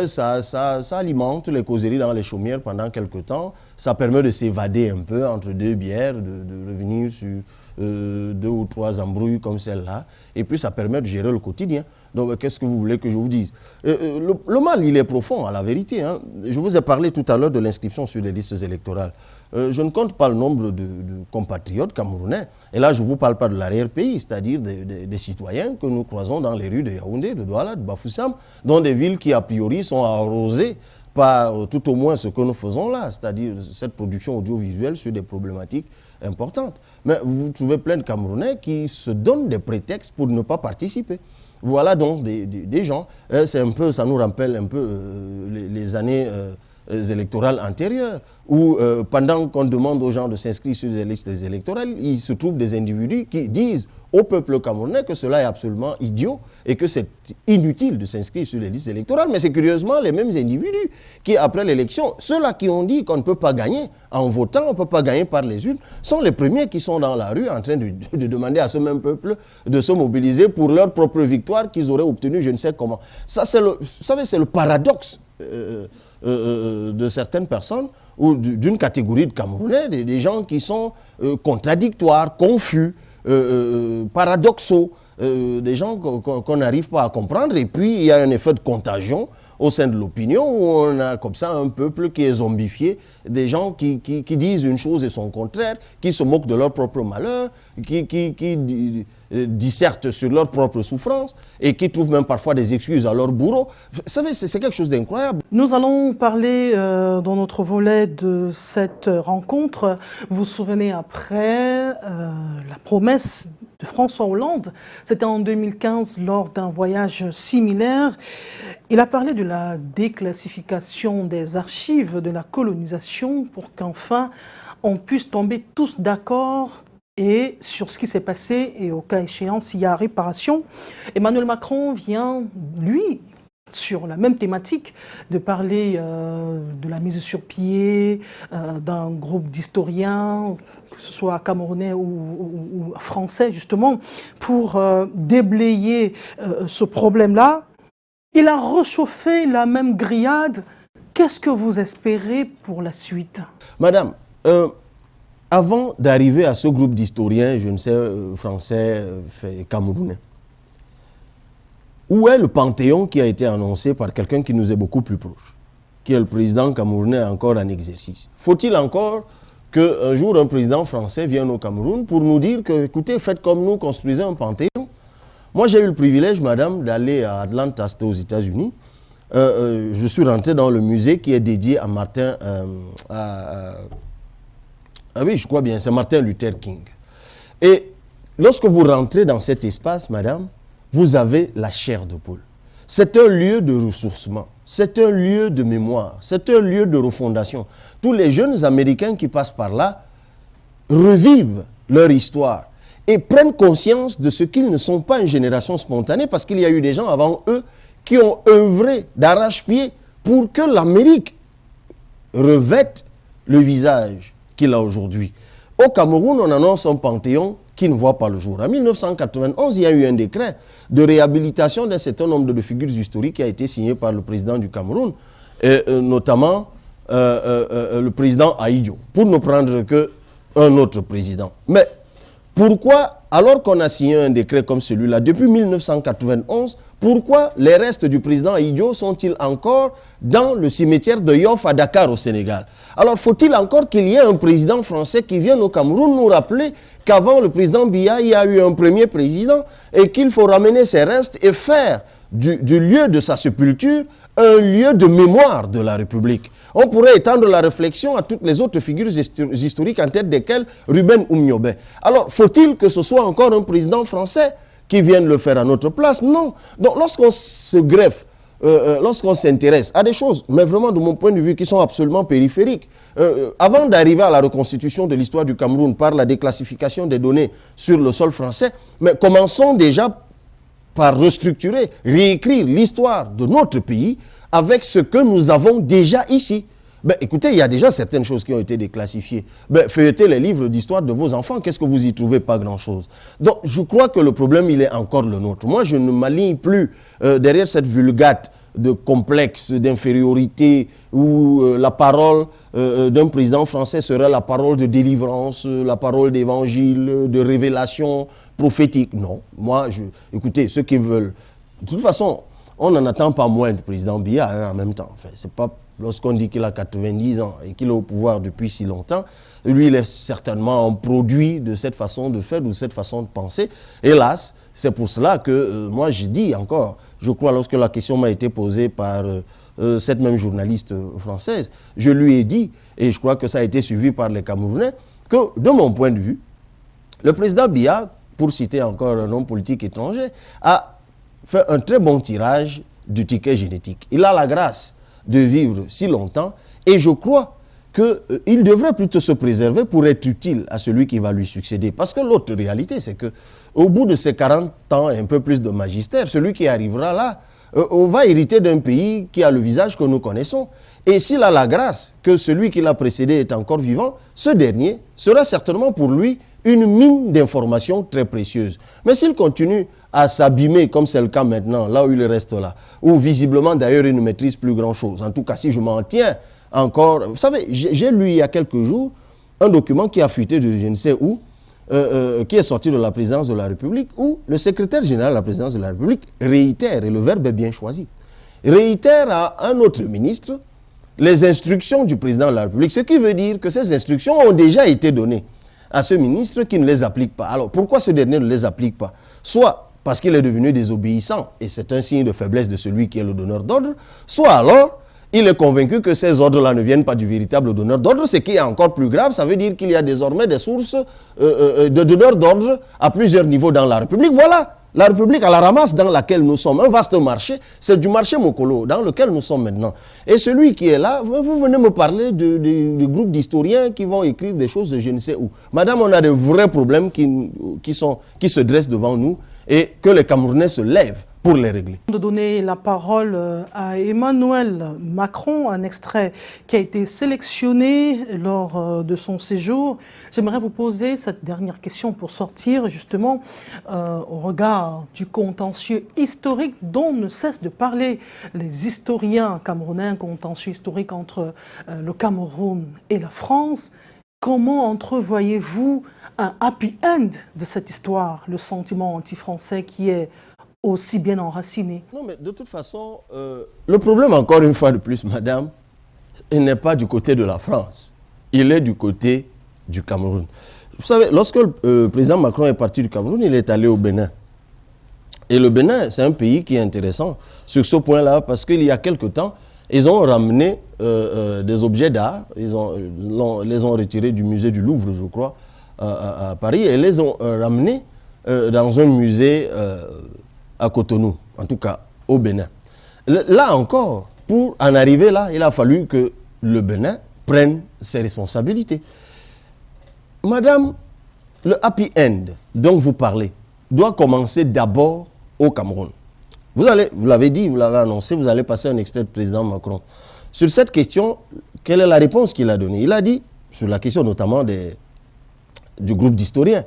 [SPEAKER 2] Ça alimente les causeries dans les chaumières pendant quelque temps. Ça permet de s'évader un peu entre deux bières, de revenir sur 2 ou 3 embrouilles comme celle-là. Et puis ça permet de gérer le quotidien. Donc qu'est-ce que vous voulez que je vous dise? Le mal, il est profond, à la vérité. Je vous ai parlé tout à l'heure de l'inscription sur les listes électorales. Je ne compte pas le nombre de compatriotes camerounais. Et là, je ne vous parle pas de l'arrière-pays, c'est-à-dire des citoyens que nous croisons dans les rues de Yaoundé, de Douala, de Bafoussam, dans des villes qui, a priori, sont arrosées par tout au moins ce que nous faisons là, c'est-à-dire cette production audiovisuelle sur des problématiques importantes. Mais vous trouvez plein de Camerounais qui se donnent des prétextes pour ne pas participer. Voilà donc des gens. C'est un peu, ça nous rappelle un peu les années électorales antérieures, où pendant qu'on demande aux gens de s'inscrire sur des listes électorales, il se trouve des individus qui disent au peuple camerounais que cela est absolument idiot et que c'est inutile de s'inscrire sur les listes électorales. Mais c'est curieusement les mêmes individus qui, après l'élection, ceux-là qui ont dit qu'on ne peut pas gagner en votant, on ne peut pas gagner par les urnes, sont les premiers qui sont dans la rue en train de demander à ce même peuple de se mobiliser pour leur propre victoire qu'ils auraient obtenue je ne sais comment. Ça, vous savez, c'est le paradoxe de certaines personnes ou d'une catégorie de Camerounais, des gens qui sont contradictoires, confus, paradoxaux, des gens qu'on n'arrive pas à comprendre. Et puis, il y a un effet de contagion au sein de l'opinion où on a comme ça un peuple qui est zombifié, des gens qui disent une chose et son contraire, qui se moquent de leur propre malheur, qui dissertent sur leur propre souffrance et qui trouvent même parfois des excuses à leur bourreau. Vous savez, c'est quelque chose d'incroyable.
[SPEAKER 1] Nous allons parler dans notre volet de cette rencontre. Vous vous souvenez après la promesse de François Hollande, c'était en 2015 lors d'un voyage similaire. Il a parlé de la déclassification des archives de la colonisation pour qu'enfin on puisse tomber tous d'accord et sur ce qui s'est passé et au cas échéant s'il y a réparation. Emmanuel Macron vient, lui, sur la même thématique, de parler de la mise sur pied d'un groupe d'historiens, que ce soit camerounais ou français, justement, pour déblayer ce problème-là. Il a réchauffé la même grillade. Qu'est-ce que vous espérez pour la suite?
[SPEAKER 2] Madame, avant d'arriver à ce groupe d'historiens, je ne sais, français, camerounais, où est le panthéon qui a été annoncé par quelqu'un qui nous est beaucoup plus proche, qui est le président camerounais encore en exercice? Faut-il encore qu'un jour un président français vienne au Cameroun pour nous dire que, écoutez, faites comme nous, construisez un panthéon? Moi, j'ai eu le privilège, madame, d'aller à Atlanta, c'était aux États-Unis. Je suis rentré dans le musée qui est dédié à Martin... ah oui, je crois bien, c'est Martin Luther King. Et lorsque vous rentrez dans cet espace, madame, vous avez la chair de poule. C'est un lieu de ressourcement, c'est un lieu de mémoire, c'est un lieu de refondation. Tous les jeunes Américains qui passent par là revivent leur histoire et prennent conscience de ce qu'ils ne sont pas une génération spontanée, parce qu'il y a eu des gens avant eux qui ont œuvré d'arrache-pied pour que l'Amérique revête le visage qu'il a aujourd'hui. Au Cameroun, on annonce un panthéon qui ne voit pas le jour. En 1991, il y a eu un décret de réhabilitation d'un certain nombre de figures historiques qui a été signé par le président du Cameroun, et, notamment le président Ahidjo, pour ne prendre qu'un autre président. Mais pourquoi, alors qu'on a signé un décret comme celui-là, depuis 1991, pourquoi les restes du président Ahidjo sont-ils encore dans le cimetière de Yoff à Dakar au Sénégal? Alors faut-il encore qu'il y ait un président français qui vienne au Cameroun nous rappeler qu'avant le président Biya, il y a eu un premier président et qu'il faut ramener ses restes et faire du lieu de sa sépulture un lieu de mémoire de la République? On pourrait étendre la réflexion à toutes les autres figures historiques, en tête desquelles Ruben Oumniobé. Alors, faut-il que ce soit encore un président français qui vienne le faire à notre place? Non. Donc, lorsqu'on se greffe, lorsqu'on s'intéresse à des choses, mais vraiment de mon point de vue, qui sont absolument périphériques, avant d'arriver à la reconstitution de l'histoire du Cameroun par la déclassification des données sur le sol français, mais commençons déjà par restructurer, réécrire l'histoire de notre pays avec ce que nous avons déjà ici. Ben, écoutez, il y a déjà certaines choses qui ont été déclassifiées. Ben, feuilletez les livres d'histoire de vos enfants, qu'est-ce que vous y trouvez? Pas grand-chose. Donc, je crois que le problème, il est encore le nôtre. Moi, je ne m'aligne plus derrière cette vulgate de complexe, d'infériorité, où la parole d'un président français serait la parole de délivrance, la parole d'évangile, de révélation prophétique. Non, moi, écoutez, ceux qui veulent... De toute façon, on n'en attend pas moins du président Biya en même temps. Enfin, c'est pas lorsqu'on dit qu'il a 90 ans et qu'il est au pouvoir depuis si longtemps, lui, il est certainement un produit de cette façon de faire, de cette façon de penser. Hélas, c'est pour cela que moi, j'ai dit encore, je crois, lorsque la question m'a été posée par cette même journaliste française, je lui ai dit, et je crois que ça a été suivi par les Camerounais, que de mon point de vue, le président Biya, pour citer encore un homme politique étranger, a fait un très bon tirage du ticket génétique. Il a la grâce de vivre si longtemps Et je crois qu'il devrait plutôt se préserver pour être utile à celui qui va lui succéder. Parce que l'autre réalité, c'est qu'au bout de ces 40 ans et un peu plus de magistère, celui qui arrivera là, on va hériter d'un pays qui a le visage que nous connaissons. Et s'il a la grâce que celui qui l'a précédé est encore vivant, ce dernier sera certainement pour lui une mine d'informations très précieuse. Mais s'il continue à s'abîmer comme c'est le cas maintenant, là où il reste là, où visiblement d'ailleurs il ne maîtrise plus grand-chose, en tout cas si je m'en tiens encore... Vous savez, j'ai lu il y a quelques jours un document qui a fuité de je ne sais où, qui est sorti de la présidence de la République, où le secrétaire général de la présidence de la République réitère, et le verbe est bien choisi, réitère à un autre ministre les instructions du président de la République, ce qui veut dire que ces instructions ont déjà été données à ce ministre qui ne les applique pas. Alors pourquoi ce dernier ne les applique pas? Soit parce qu'il est devenu désobéissant, et c'est un signe de faiblesse de celui qui est le donneur d'ordre, soit alors il est convaincu que ces ordres-là ne viennent pas du véritable donneur d'ordre. Ce qui est encore plus grave, ça veut dire qu'il y a désormais des sources de donneurs d'ordre à plusieurs niveaux dans la République. Voilà la République à la ramasse dans laquelle nous sommes. Un vaste marché, c'est du marché Mokolo dans lequel nous sommes maintenant. Et celui qui est là, vous venez me parler de groupes d'historiens qui vont écrire des choses de je ne sais où. Madame, on a de vrais problèmes qui se dressent devant nous et que les Camerounais se lèvent pour les régler.
[SPEAKER 1] De donner la parole à Emmanuel Macron, un extrait qui a été sélectionné lors de son séjour. J'aimerais vous poser cette dernière question pour sortir justement au regard du contentieux historique dont ne cessent de parler les historiens camerounais, un contentieux historique entre le Cameroun et la France. Comment entrevoyez-vous un happy end de cette histoire, le sentiment anti-français qui est aussi bien enraciné?
[SPEAKER 2] Non, mais de toute façon, le problème, encore une fois de plus, madame, il n'est pas du côté de la France. Il est du côté du Cameroun. Vous savez, lorsque le président Macron est parti du Cameroun, il est allé au Bénin. Et le Bénin, c'est un pays qui est intéressant sur ce point-là, parce qu'il y a quelque temps, ils ont ramené des objets d'art, les ont retirés du musée du Louvre, je crois, à Paris, et les ont ramenés dans un musée à Cotonou, en tout cas au Bénin. Là encore, pour en arriver là, il a fallu que le Bénin prenne ses responsabilités. Madame, le happy end dont vous parlez doit commencer d'abord au Cameroun. Vous l'avez dit, vous l'avez annoncé, vous allez passer un extrait de président Macron. Sur cette question, quelle est la réponse qu'il a donnée? Il a dit, sur la question notamment du groupe d'historiens,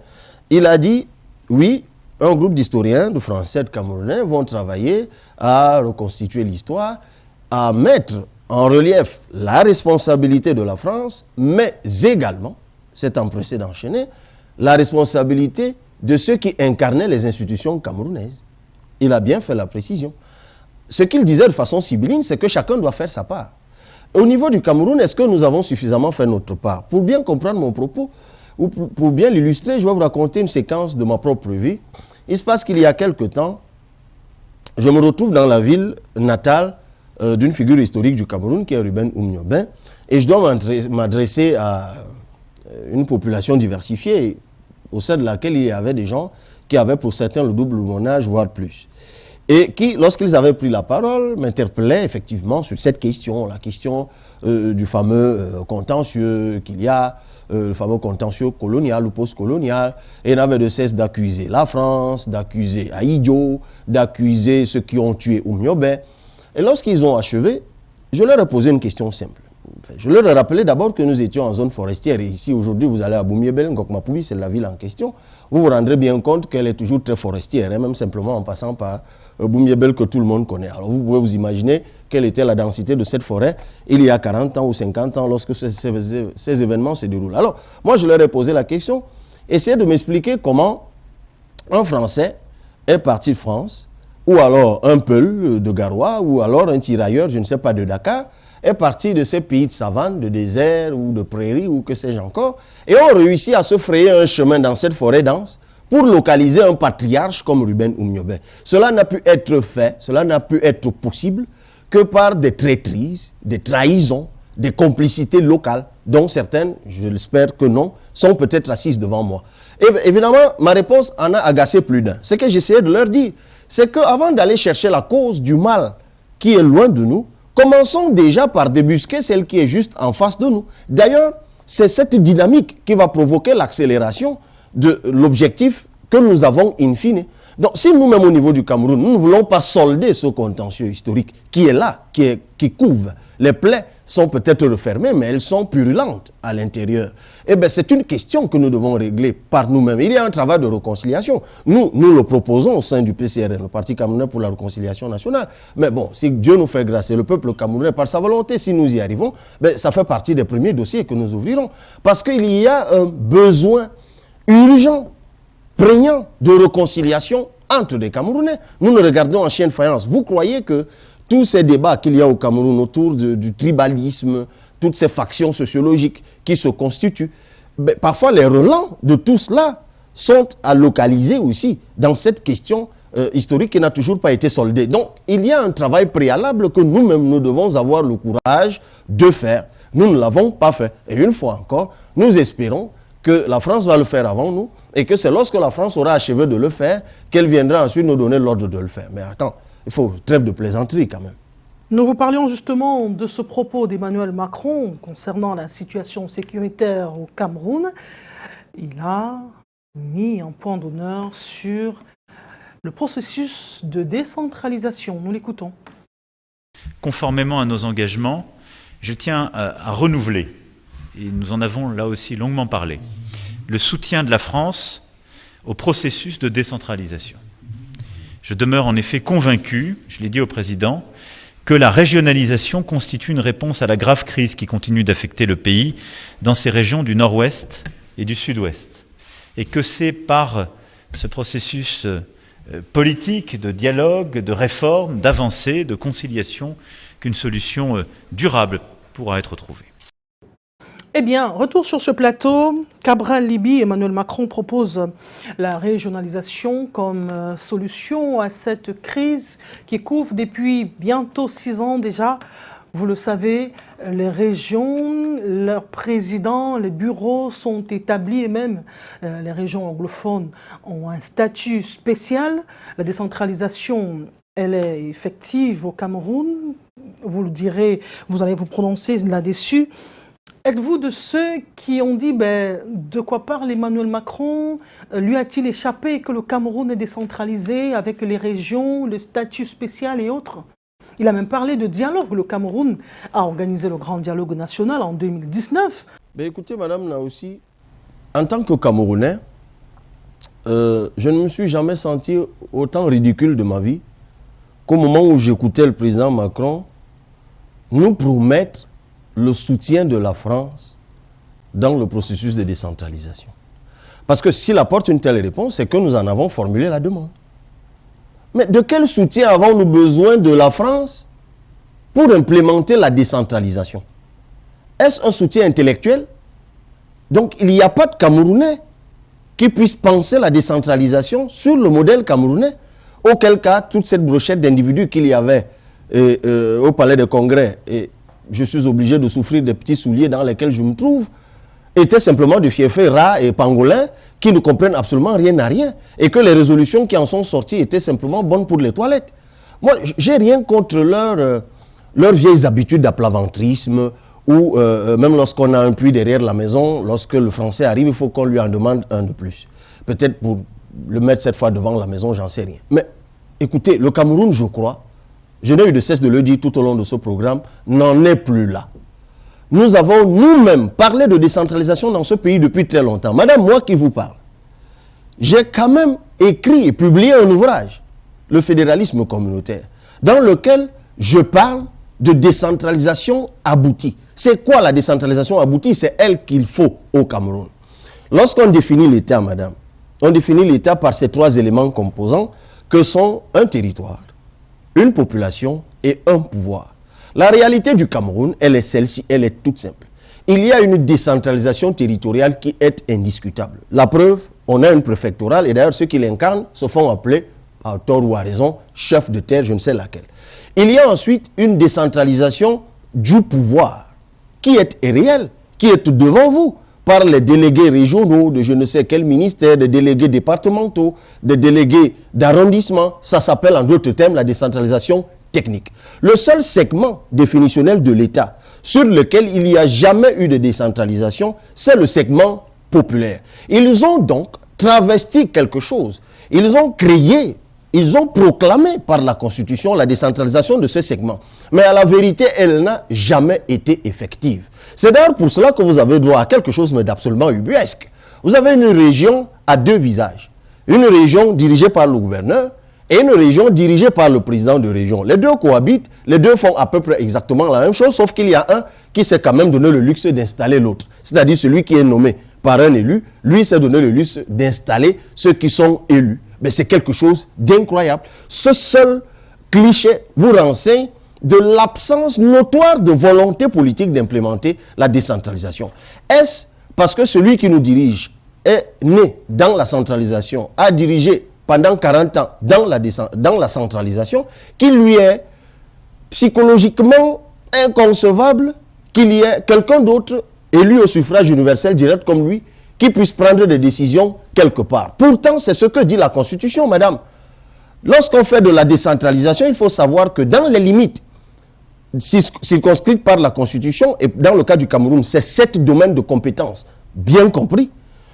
[SPEAKER 2] il a dit, oui, un groupe d'historiens, de Français, de Camerounais vont travailler à reconstituer l'histoire, à mettre en relief la responsabilité de la France, mais également, c'est empressé d'enchaîner, la responsabilité de ceux qui incarnaient les institutions camerounaises. Il a bien fait la précision. Ce qu'il disait de façon sibylline, c'est que chacun doit faire sa part. Au niveau du Cameroun, est-ce que nous avons suffisamment fait notre part? Pour bien comprendre mon propos, ou pour bien l'illustrer, je vais vous raconter une séquence de ma propre vie. Il se passe qu'il y a quelque temps, je me retrouve dans la ville natale d'une figure historique du Cameroun, qui est Ruben Oumniobé, et je dois m'adresser à une population diversifiée, au sein de laquelle il y avait des gens qui avaient pour certains le double de mon âge, voire plus. Et qui, lorsqu'ils avaient pris la parole, m'interpellaient effectivement sur cette question, la question du fameux contentieux qu'il y a, le fameux contentieux colonial ou post-colonial, et n'avaient de cesse d'accuser la France, d'accuser Aïdjo, d'accuser ceux qui ont tué Oumniobé. Et lorsqu'ils ont achevé, je leur ai posé une question simple. Je leur ai rappelé d'abord que nous étions en zone forestière, et ici aujourd'hui vous allez à Boumiébel, Ngokmapoubi, c'est la ville en question, vous vous rendrez bien compte qu'elle est toujours très forestière, et même simplement en passant par Boumiébel que tout le monde connaît. Alors vous pouvez vous imaginer quelle était la densité de cette forêt il y a 40 ans ou 50 ans lorsque ces événements se déroulent. Alors moi je leur ai posé la question, essayez de m'expliquer comment un Français est parti de France, ou alors un Peul de Garoua, ou alors un tirailleur, je ne sais pas, de Dakar, est parti de ces pays de savane, de désert ou de prairies ou que sais-je encore, et ont réussi à se frayer un chemin dans cette forêt dense pour localiser un patriarche comme Ruben Oumniobé. Cela n'a pu être fait, cela n'a pu être possible que par des traîtrises, des trahisons, des complicités locales, dont certaines, je l'espère que non, sont peut-être assises devant moi. Et évidemment, ma réponse en a agacé plus d'un. Ce que j'essayais de leur dire, c'est qu'avant d'aller chercher la cause du mal qui est loin de nous, Commençons déjà par débusquer celle qui est juste en face de nous. D'ailleurs, c'est cette dynamique qui va provoquer l'accélération de l'objectif que nous avons in fine. Donc, si nous-mêmes au niveau du Cameroun, nous ne voulons pas solder ce contentieux historique qui est là, qui couve, les plaies sont peut-être refermées, mais elles sont purulentes à l'intérieur. Eh bien, c'est une question que nous devons régler par nous-mêmes. Il y a un travail de réconciliation. Nous le proposons au sein du PCRN, le Parti camerounais pour la réconciliation nationale. Mais bon, si Dieu nous fait grâce et le peuple camerounais, par sa volonté, si nous y arrivons, ben, ça fait partie des premiers dossiers que nous ouvrirons. Parce qu'il y a un besoin urgent, prégnant de réconciliation entre les Camerounais. Nous nous regardons en chien de faïence. Vous croyez que tous ces débats qu'il y a au Cameroun autour du tribalisme, toutes ces factions sociologiques qui se constituent, ben, parfois les relents de tout cela sont à localiser aussi dans cette question historique qui n'a toujours pas été soldée. Donc, il y a un travail préalable que nous-mêmes, nous devons avoir le courage de faire. Nous ne l'avons pas fait. Et une fois encore, nous espérons que la France va le faire avant nous et que c'est lorsque la France aura achevé de le faire qu'elle viendra ensuite nous donner l'ordre de le faire. Mais attends, il faut trêve de plaisanterie quand même.
[SPEAKER 1] Nous vous parlions justement de ce propos d'Emmanuel Macron concernant la situation sécuritaire au Cameroun. Il a mis un point d'honneur sur le processus de décentralisation. Nous l'écoutons.
[SPEAKER 6] Conformément à nos engagements, je tiens à renouveler, et nous en avons là aussi longuement parlé, le soutien de la France au processus de décentralisation. Je demeure en effet convaincu, je l'ai dit au président, que la régionalisation constitue une réponse à la grave crise qui continue d'affecter le pays dans ces régions du nord-ouest et du sud-ouest. Et que c'est par ce processus politique, de dialogue, de réforme, d'avancée, de conciliation, qu'une solution durable pourra être trouvée.
[SPEAKER 1] Eh bien, retour sur ce plateau. Cabral Libye, Emmanuel Macron propose la régionalisation comme solution à cette crise qui couvre depuis bientôt 6 ans déjà. Vous le savez, les régions, leurs présidents, les bureaux sont établis et même les régions anglophones ont un statut spécial. La décentralisation, elle est effective au Cameroun. Vous le direz, vous allez vous prononcer là-dessus. Êtes-vous de ceux qui ont dit de quoi parle Emmanuel Macron? Lui a-t-il échappé que le Cameroun est décentralisé avec les régions, le statut spécial et autres? Il a même parlé de dialogue. Le Cameroun a organisé le grand dialogue national en 2019.
[SPEAKER 2] Mais écoutez, madame, là aussi, en tant que Camerounais, je ne me suis jamais senti autant ridicule de ma vie qu'au moment où j'écoutais le président Macron nous promettre le soutien de la France dans le processus de décentralisation. Parce que s'il apporte une telle réponse, c'est que nous en avons formulé la demande. Mais de quel soutien avons-nous besoin de la France pour implémenter la décentralisation? Est-ce un soutien intellectuel? Donc il n'y a pas de Camerounais qui puisse penser la décentralisation sur le modèle camerounais. Auquel cas, toute cette brochette d'individus qu'il y avait au Palais des Congrès, et je suis obligé de souffrir des petits souliers dans lesquels je me trouve, étaient simplement de fiefés rats et pangolins qui ne comprennent absolument rien à rien et que les résolutions qui en sont sorties étaient simplement bonnes pour les toilettes. Moi, j'ai rien contre leurs vieilles habitudes d'aplaventrisme ou même lorsqu'on a un puits derrière la maison, lorsque le Français arrive, il faut qu'on lui en demande un de plus. Peut-être pour le mettre cette fois devant la maison, j'en sais rien. Mais écoutez, le Cameroun, je crois, je n'ai eu de cesse de le dire tout au long de ce programme, n'en est plus là. Nous avons nous-mêmes parlé de décentralisation dans ce pays depuis très longtemps. Madame, moi qui vous parle, j'ai quand même écrit et publié un ouvrage, Le fédéralisme communautaire, dans lequel je parle de décentralisation aboutie. C'est quoi la décentralisation aboutie? C'est elle qu'il faut au Cameroun. Lorsqu'on définit l'État, madame, on définit l'État par ces 3 éléments composants que sont un territoire, une population et un pouvoir. La réalité du Cameroun, elle est celle-ci, elle est toute simple. Il y a une décentralisation territoriale qui est indiscutable. La preuve, on a une préfectorale et d'ailleurs ceux qui l'incarnent se font appeler, à tort ou à raison, chef de terre, je ne sais laquelle. Il y a ensuite une décentralisation du pouvoir qui est réelle, qui est devant vous par les délégués régionaux de je ne sais quel ministère, des délégués départementaux, des délégués d'arrondissement. Ça s'appelle en d'autres termes la décentralisation technique. Le seul segment définitionnel de l'État sur lequel il n'y a jamais eu de décentralisation, c'est le segment populaire. Ils ont donc travesti quelque chose. Ils ont créé, ils ont proclamé par la Constitution la décentralisation de ce segment. Mais à la vérité, elle n'a jamais été effective. C'est d'ailleurs pour cela que vous avez droit à quelque chose d'absolument ubuesque. Vous avez une région à deux visages. Une région dirigée par le gouverneur et une région dirigée par le président de région. Les deux cohabitent, les deux font à peu près exactement la même chose, sauf qu'il y a un qui s'est quand même donné le luxe d'installer l'autre. C'est-à-dire celui qui est nommé par un élu, lui s'est donné le luxe d'installer ceux qui sont élus. Mais c'est quelque chose d'incroyable. Ce seul cliché vous renseigne de l'absence notoire de volonté politique d'implémenter la décentralisation. Est-ce parce que celui qui nous dirige est né dans la centralisation, a dirigé pendant 40 ans dans la centralisation, qu'il lui est psychologiquement inconcevable qu'il y ait quelqu'un d'autre élu au suffrage universel direct comme lui, qui puisse prendre des décisions quelque part. Pourtant, c'est ce que dit la Constitution, madame. Lorsqu'on fait de la décentralisation, il faut savoir que dans les limites circonscrites par la Constitution, et dans le cas du Cameroun, c'est 7 domaines de compétences, bien compris.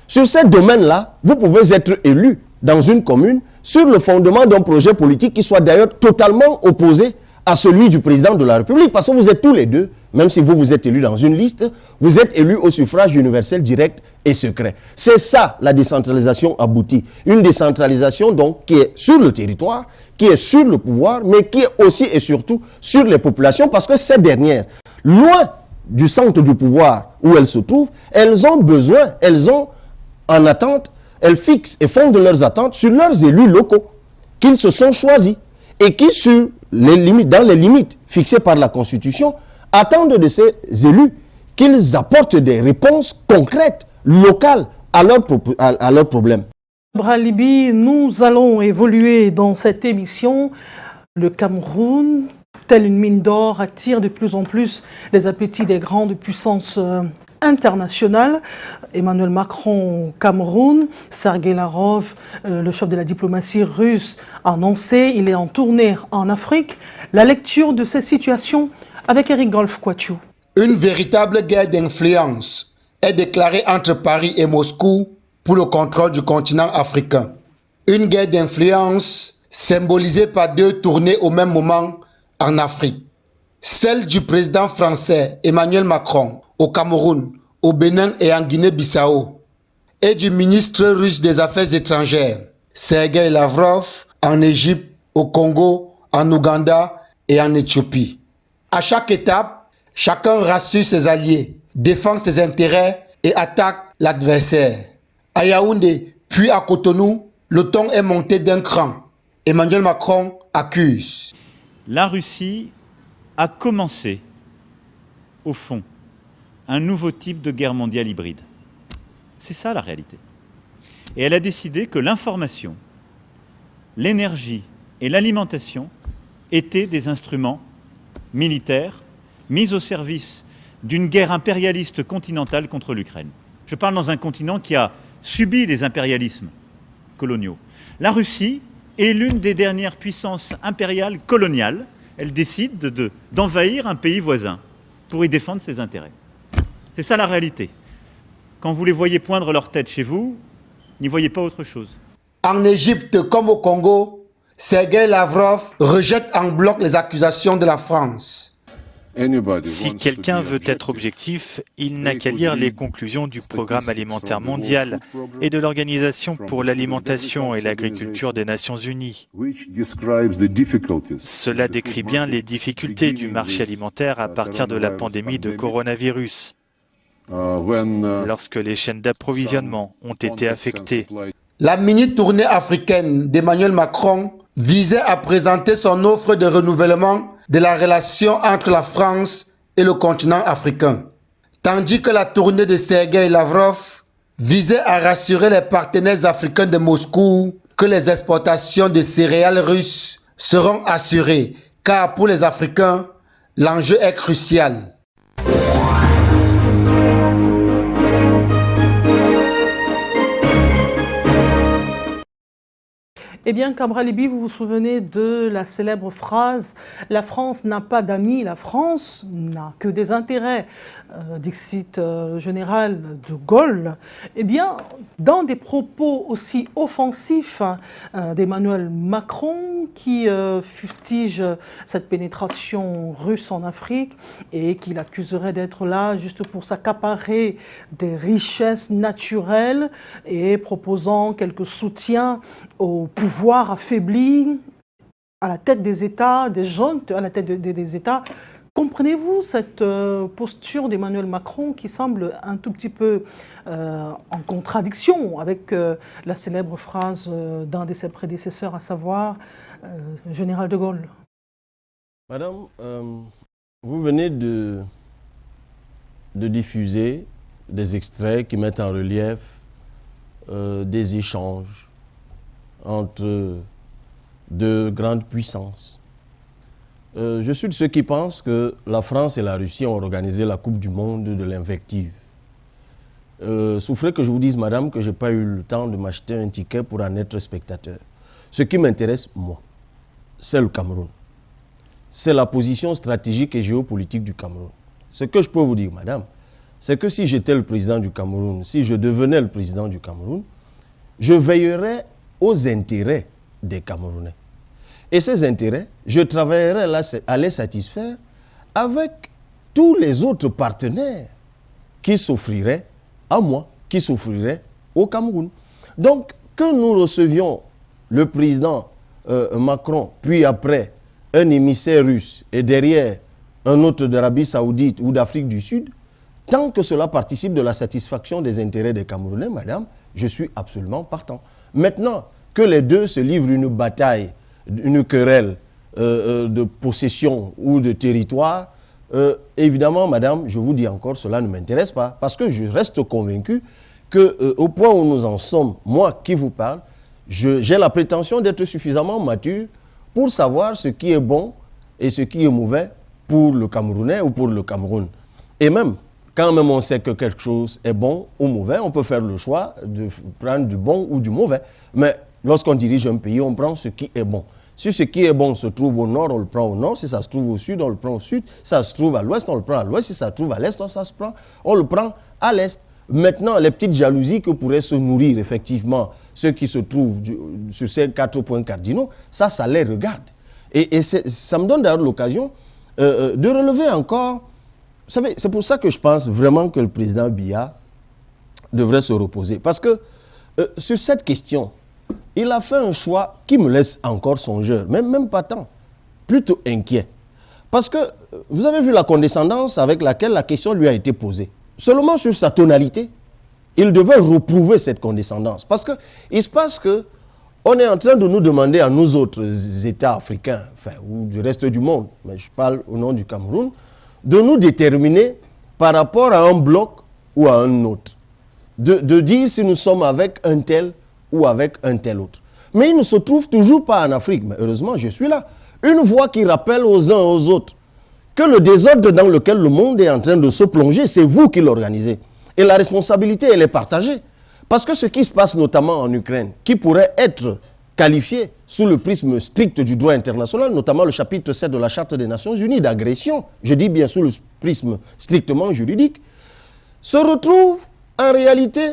[SPEAKER 2] Sur ces domaines-là, vous pouvez être élu dans une commune sur le fondement d'un projet politique qui soit d'ailleurs totalement opposé à celui du président de la République, parce que vous êtes tous les deux, même si vous êtes élu dans une liste, vous êtes élu au suffrage universel direct et secret. C'est ça la décentralisation aboutie. Une décentralisation donc qui est sur le territoire, qui est sur le pouvoir, mais qui est aussi et surtout sur les populations, parce que ces dernières, loin du centre du pouvoir où elles se trouvent, elles ont besoin, elles ont en attente, elles fixent et fondent leurs attentes sur leurs élus locaux qu'ils se sont choisis et qui, dans les limites fixées par la Constitution, attendent de ces élus qu'ils apportent des réponses concrètes, locales à leurs problèmes.
[SPEAKER 1] Bralibi, nous allons évoluer dans cette émission. Le Cameroun, telle une mine d'or, attire de plus en plus les appétits des grandes puissances internationales. Emmanuel Macron au Cameroun, Sergei Lavrov, le chef de la diplomatie russe, a annoncé, il est en tournée en Afrique. La lecture de cette situation avec Eric Golf-Kouachou.
[SPEAKER 11] Une véritable guerre d'influence est déclarée entre Paris et Moscou pour le contrôle du continent africain. Une guerre d'influence symbolisée par 2 tournées au même moment en Afrique. Celle du président français Emmanuel Macron au Cameroun, au Bénin et en Guinée-Bissau, et du ministre russe des Affaires étrangères Sergei Lavrov en Égypte, au Congo, en Ouganda et en Éthiopie. À chaque étape, chacun rassure ses alliés, défend ses intérêts et attaque l'adversaire. À Yaoundé, puis à Cotonou, le ton est monté d'un cran. Emmanuel Macron accuse.
[SPEAKER 6] La Russie a commencé, au fond, un nouveau type de guerre mondiale hybride. C'est ça la réalité. Et elle a décidé que l'information, l'énergie et l'alimentation étaient des instruments militaires mis au service d'une guerre impérialiste continentale contre l'Ukraine. Je parle dans un continent qui a subi les impérialismes coloniaux. La Russie est l'une des dernières puissances impériales coloniales. Elle décide d'envahir un pays voisin pour y défendre ses intérêts. C'est ça la réalité. Quand vous les voyez poindre leur tête chez vous, n'y voyez pas autre chose.
[SPEAKER 11] En Égypte comme au Congo, Sergei Lavrov rejette en bloc les accusations de la France.
[SPEAKER 12] Si quelqu'un veut être objectif, il n'a qu'à lire les conclusions du Programme alimentaire mondial et de l'Organisation pour l'alimentation et l'agriculture des Nations Unies. Cela décrit bien les difficultés du marché alimentaire à partir de la pandémie de coronavirus, lorsque les chaînes d'approvisionnement ont été affectées.
[SPEAKER 11] La mini-tournée africaine d'Emmanuel Macron visait à présenter son offre de renouvellement de la relation entre la France et le continent africain, tandis que la tournée de Sergei Lavrov visait à rassurer les partenaires africains de Moscou que les exportations de céréales russes seront assurées, car pour les Africains, l'enjeu est crucial.
[SPEAKER 1] Eh bien, Cabral Libby, vous vous souvenez de la célèbre phrase « La France n'a pas d'amis, la France n'a que des intérêts », dixit général de Gaulle. Eh bien, dans des propos aussi offensifs d'Emmanuel Macron, qui fustige cette pénétration russe en Afrique et qui l'accuserait d'être là juste pour s'accaparer des richesses naturelles et proposant quelques soutiens au pouvoir affaibli à la tête des États, des jeunes à la tête des États. Comprenez-vous cette posture d'Emmanuel Macron qui semble un tout petit peu en contradiction avec la célèbre phrase d'un de ses prédécesseurs, à savoir général de Gaulle?
[SPEAKER 2] Madame, vous venez de diffuser des extraits qui mettent en relief des échanges entre deux grandes puissances. Je suis de ceux qui pensent que la France et la Russie ont organisé la Coupe du Monde de l'invective. Souffrez que je vous dise, madame, que je n'ai pas eu le temps de m'acheter un ticket pour en être spectateur. Ce qui m'intéresse, moi, c'est le Cameroun. C'est la position stratégique et géopolitique du Cameroun. Ce que je peux vous dire, madame, c'est que si j'étais le président du Cameroun, si je devenais le président du Cameroun, je veillerais aux intérêts des Camerounais. Et ces intérêts, je travaillerai à les satisfaire avec tous les autres partenaires qui s'offriraient à moi, qui s'offriraient au Cameroun. Donc, que nous recevions le président Macron, puis après un émissaire russe et derrière un autre d'Arabie Saoudite ou d'Afrique du Sud, tant que cela participe de la satisfaction des intérêts des Camerounais, madame, je suis absolument partant. Maintenant, que les deux se livrent une bataille, une querelle de possession ou de territoire, évidemment, madame, je vous dis encore, cela ne m'intéresse pas. Parce que je reste convaincu qu'au point où nous en sommes, moi qui vous parle, j'ai la prétention d'être suffisamment mature pour savoir ce qui est bon et ce qui est mauvais pour le Camerounais ou pour le Cameroun. Et même, quand même on sait que quelque chose est bon ou mauvais, on peut faire le choix de prendre du bon ou du mauvais. Mais lorsqu'on dirige un pays, on prend ce qui est bon. Si ce qui est bon se trouve au nord, on le prend au nord. Si ça se trouve au sud, on le prend au sud. Si ça se trouve à l'ouest, on le prend à l'ouest. Si ça se trouve à l'est, on le prend à l'est. Maintenant, les petites jalousies que pourraient se nourrir effectivement ceux qui se trouvent sur ces 4 points cardinaux, ça les regarde. Et ça me donne d'ailleurs l'occasion de relever encore. Vous savez, c'est pour ça que je pense vraiment que le président Biya devrait se reposer. Parce que sur cette question, il a fait un choix qui me laisse encore songeur, même pas tant, plutôt inquiet. Parce que vous avez vu la condescendance avec laquelle la question lui a été posée. Seulement sur sa tonalité, il devait reprouver cette condescendance. Parce qu'il se passe qu'on est en train de nous demander à nous autres États africains, enfin, ou du reste du monde, mais je parle au nom du Cameroun, de nous déterminer par rapport à un bloc ou à un autre. De dire si nous sommes avec un tel ou avec un tel autre. Mais il ne se trouve toujours pas en Afrique. Mais heureusement, je suis là. Une voix qui rappelle aux uns aux autres que le désordre dans lequel le monde est en train de se plonger, c'est vous qui l'organisez. Et la responsabilité, elle est partagée. Parce que ce qui se passe notamment en Ukraine, qui pourrait être qualifié sous le prisme strict du droit international, notamment le chapitre 7 de la Charte des Nations Unies d'agression, je dis bien sous le prisme strictement juridique, se retrouve en réalité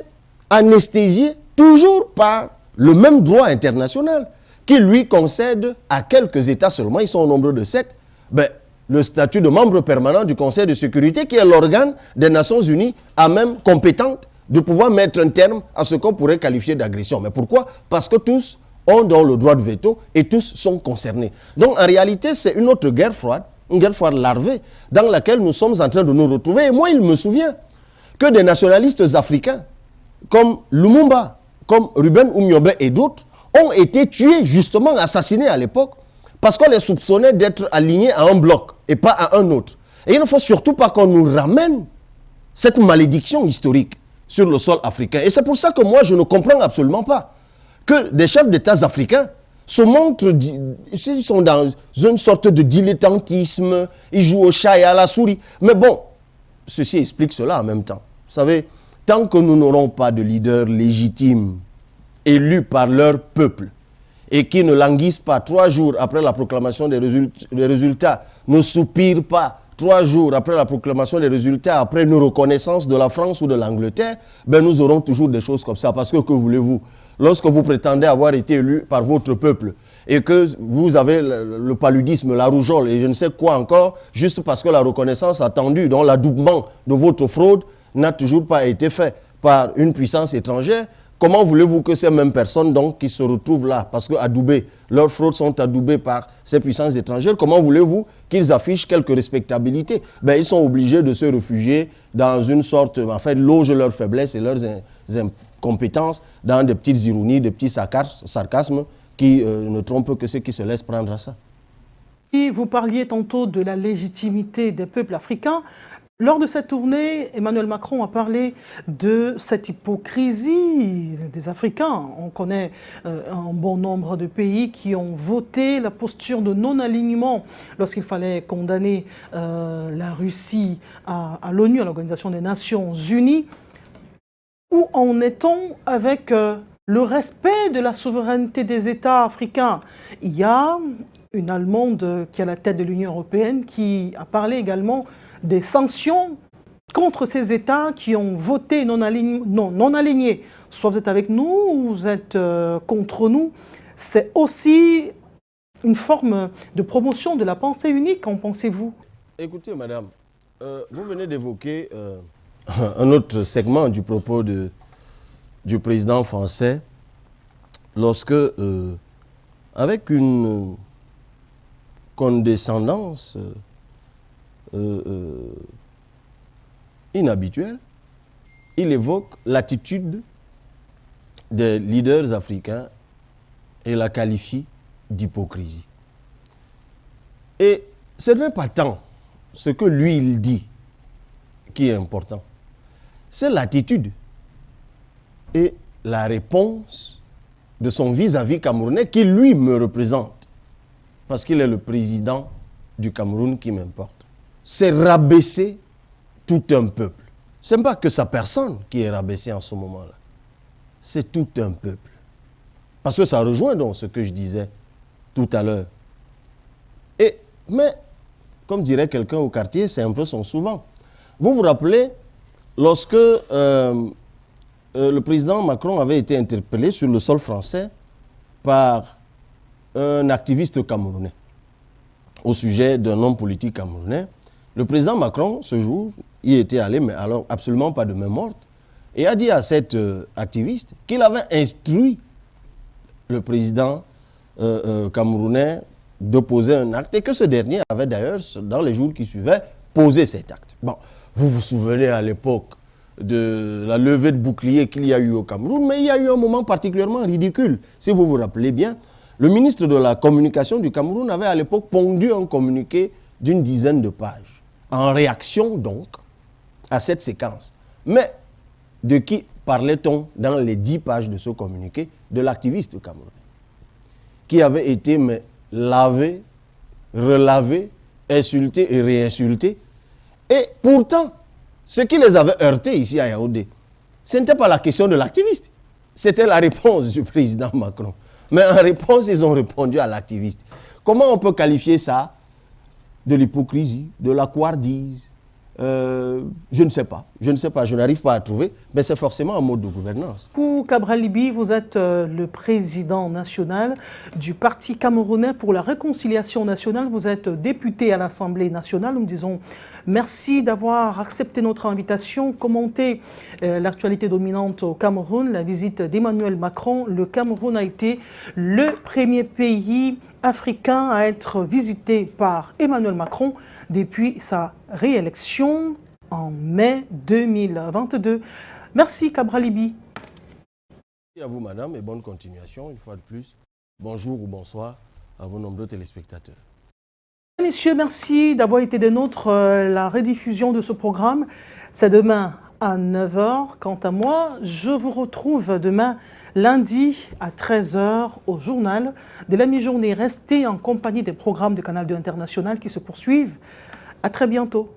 [SPEAKER 2] anesthésié toujours par le même droit international qui lui concède à quelques États seulement, ils sont au nombre de 7, le statut de membre permanent du Conseil de sécurité qui est l'organe des Nations Unies à même compétente de pouvoir mettre un terme à ce qu'on pourrait qualifier d'agression. Mais pourquoi? Parce que tous ont donc le droit de veto et tous sont concernés. Donc en réalité, c'est une autre guerre froide, une guerre froide larvée dans laquelle nous sommes en train de nous retrouver. Et moi, il me souvient que des nationalistes africains comme Lumumba, comme Ruben Oumyobé et d'autres, ont été tués, justement assassinés à l'époque, parce qu'on les soupçonnait d'être alignés à un bloc et pas à un autre. Et il ne faut surtout pas qu'on nous ramène cette malédiction historique sur le sol africain. Et c'est pour ça que moi, je ne comprends absolument pas que des chefs d'État africains se montrent, ils sont dans une sorte de dilettantisme, ils jouent au chat et à la souris. Mais bon, ceci explique cela en même temps. Vous savez, tant que nous n'aurons pas de leaders légitimes, élus par leur peuple, et qui ne languissent pas 3 jours après la proclamation des résultats, ne soupirent pas 3 jours après la proclamation des résultats, après une reconnaissance de la France ou de l'Angleterre, ben nous aurons toujours des choses comme ça. Parce que voulez-vous, lorsque vous prétendez avoir été élu par votre peuple et que vous avez le paludisme, la rougeole et je ne sais quoi encore, juste parce que la reconnaissance attendue, dont l'adoubement de votre fraude n'a toujours pas été fait par une puissance étrangère, comment voulez-vous que ces mêmes personnes donc, qui se retrouvent là, parce que adoubées, leurs fraudes sont adoubées par ces puissances étrangères, comment voulez-vous qu'ils affichent quelque respectabilité? Ben, ils sont obligés de se réfugier dans une sorte, en fait, logent leurs faiblesses et leurs incompétences dans des petites ironies, des petits sarcasmes qui ne trompent que ceux qui se laissent prendre à ça.
[SPEAKER 1] Et vous parliez tantôt de la légitimité des peuples africains. Lors de cette tournée, Emmanuel Macron a parlé de cette hypocrisie des Africains. On connaît un bon nombre de pays qui ont voté la posture de non-alignement lorsqu'il fallait condamner la Russie à l'ONU, à l'Organisation des Nations Unies. Où en est-on avec le respect de la souveraineté des États africains? Il y a une Allemande qui est à la tête de l'Union européenne qui a parlé également des sanctions contre ces États qui ont voté non alignés. Soit vous êtes avec nous ou vous êtes contre nous. C'est aussi une forme de promotion de la pensée unique, qu'en pensez-vous?
[SPEAKER 2] Écoutez, madame, vous venez d'évoquer un autre segment du propos du président français lorsque, avec une condescendance inhabituelle, il évoque l'attitude des leaders africains et la qualifie d'hypocrisie. Et ce n'est pas tant ce que lui il dit qui est important, c'est l'attitude et la réponse de son vis-à-vis camerounais qui lui me représente, parce qu'il est le président du Cameroun qui m'importe. C'est rabaisser tout un peuple. Ce n'est pas que sa personne qui est rabaissée en ce moment-là. C'est tout un peuple. Parce que ça rejoint donc ce que je disais tout à l'heure. Mais, comme dirait quelqu'un au quartier, c'est un peu son souvent. Vous vous rappelez, lorsque le président Macron avait été interpellé sur le sol français par un activiste camerounais au sujet d'un homme politique camerounais, le président Macron, ce jour, y était allé, mais alors absolument pas de main morte, et a dit à cet activiste qu'il avait instruit le président camerounais de poser un acte et que ce dernier avait d'ailleurs, dans les jours qui suivaient, posé cet acte. Bon, vous vous souvenez à l'époque de la levée de bouclier qu'il y a eu au Cameroun, mais il y a eu un moment particulièrement ridicule. Si vous vous rappelez bien, le ministre de la Communication du Cameroun avait à l'époque pondu un communiqué d'une dizaine de pages, en réaction donc à cette séquence. Mais de qui parlait-on dans les 10 pages de ce communiqué? De l'activiste camerounais, qui avait été lavé, relavé, insulté et réinsulté. Et pourtant, ce qui les avait heurtés ici à Yaoundé, ce n'était pas la question de l'activiste, c'était la réponse du président Macron. Mais en réponse, ils ont répondu à l'activiste. Comment on peut qualifier ça de l'hypocrisie, de la couardise? Je ne sais pas, je n'arrive pas à trouver, mais c'est forcément un mode de gouvernance.
[SPEAKER 1] Pour Cabral Libby, vous êtes le président national du Parti camerounais pour la réconciliation nationale. Vous êtes député à l'Assemblée nationale. Nous disons merci d'avoir accepté notre invitation, commenter l'actualité dominante au Cameroun, la visite d'Emmanuel Macron. Le Cameroun a été le premier pays africain à être visité par Emmanuel Macron depuis sa réélection en mai 2022. Merci Cabral Libby.
[SPEAKER 2] Merci à vous madame et bonne continuation une fois de plus. Bonjour ou bonsoir à vos nombreux téléspectateurs.
[SPEAKER 1] Messieurs, merci d'avoir été des nôtres. La rediffusion de ce programme, c'est demain à 9h. Quant à moi, je vous retrouve demain lundi à 13h au journal de la mi-journée. Restez en compagnie des programmes de Canal 2 International qui se poursuivent. À très bientôt.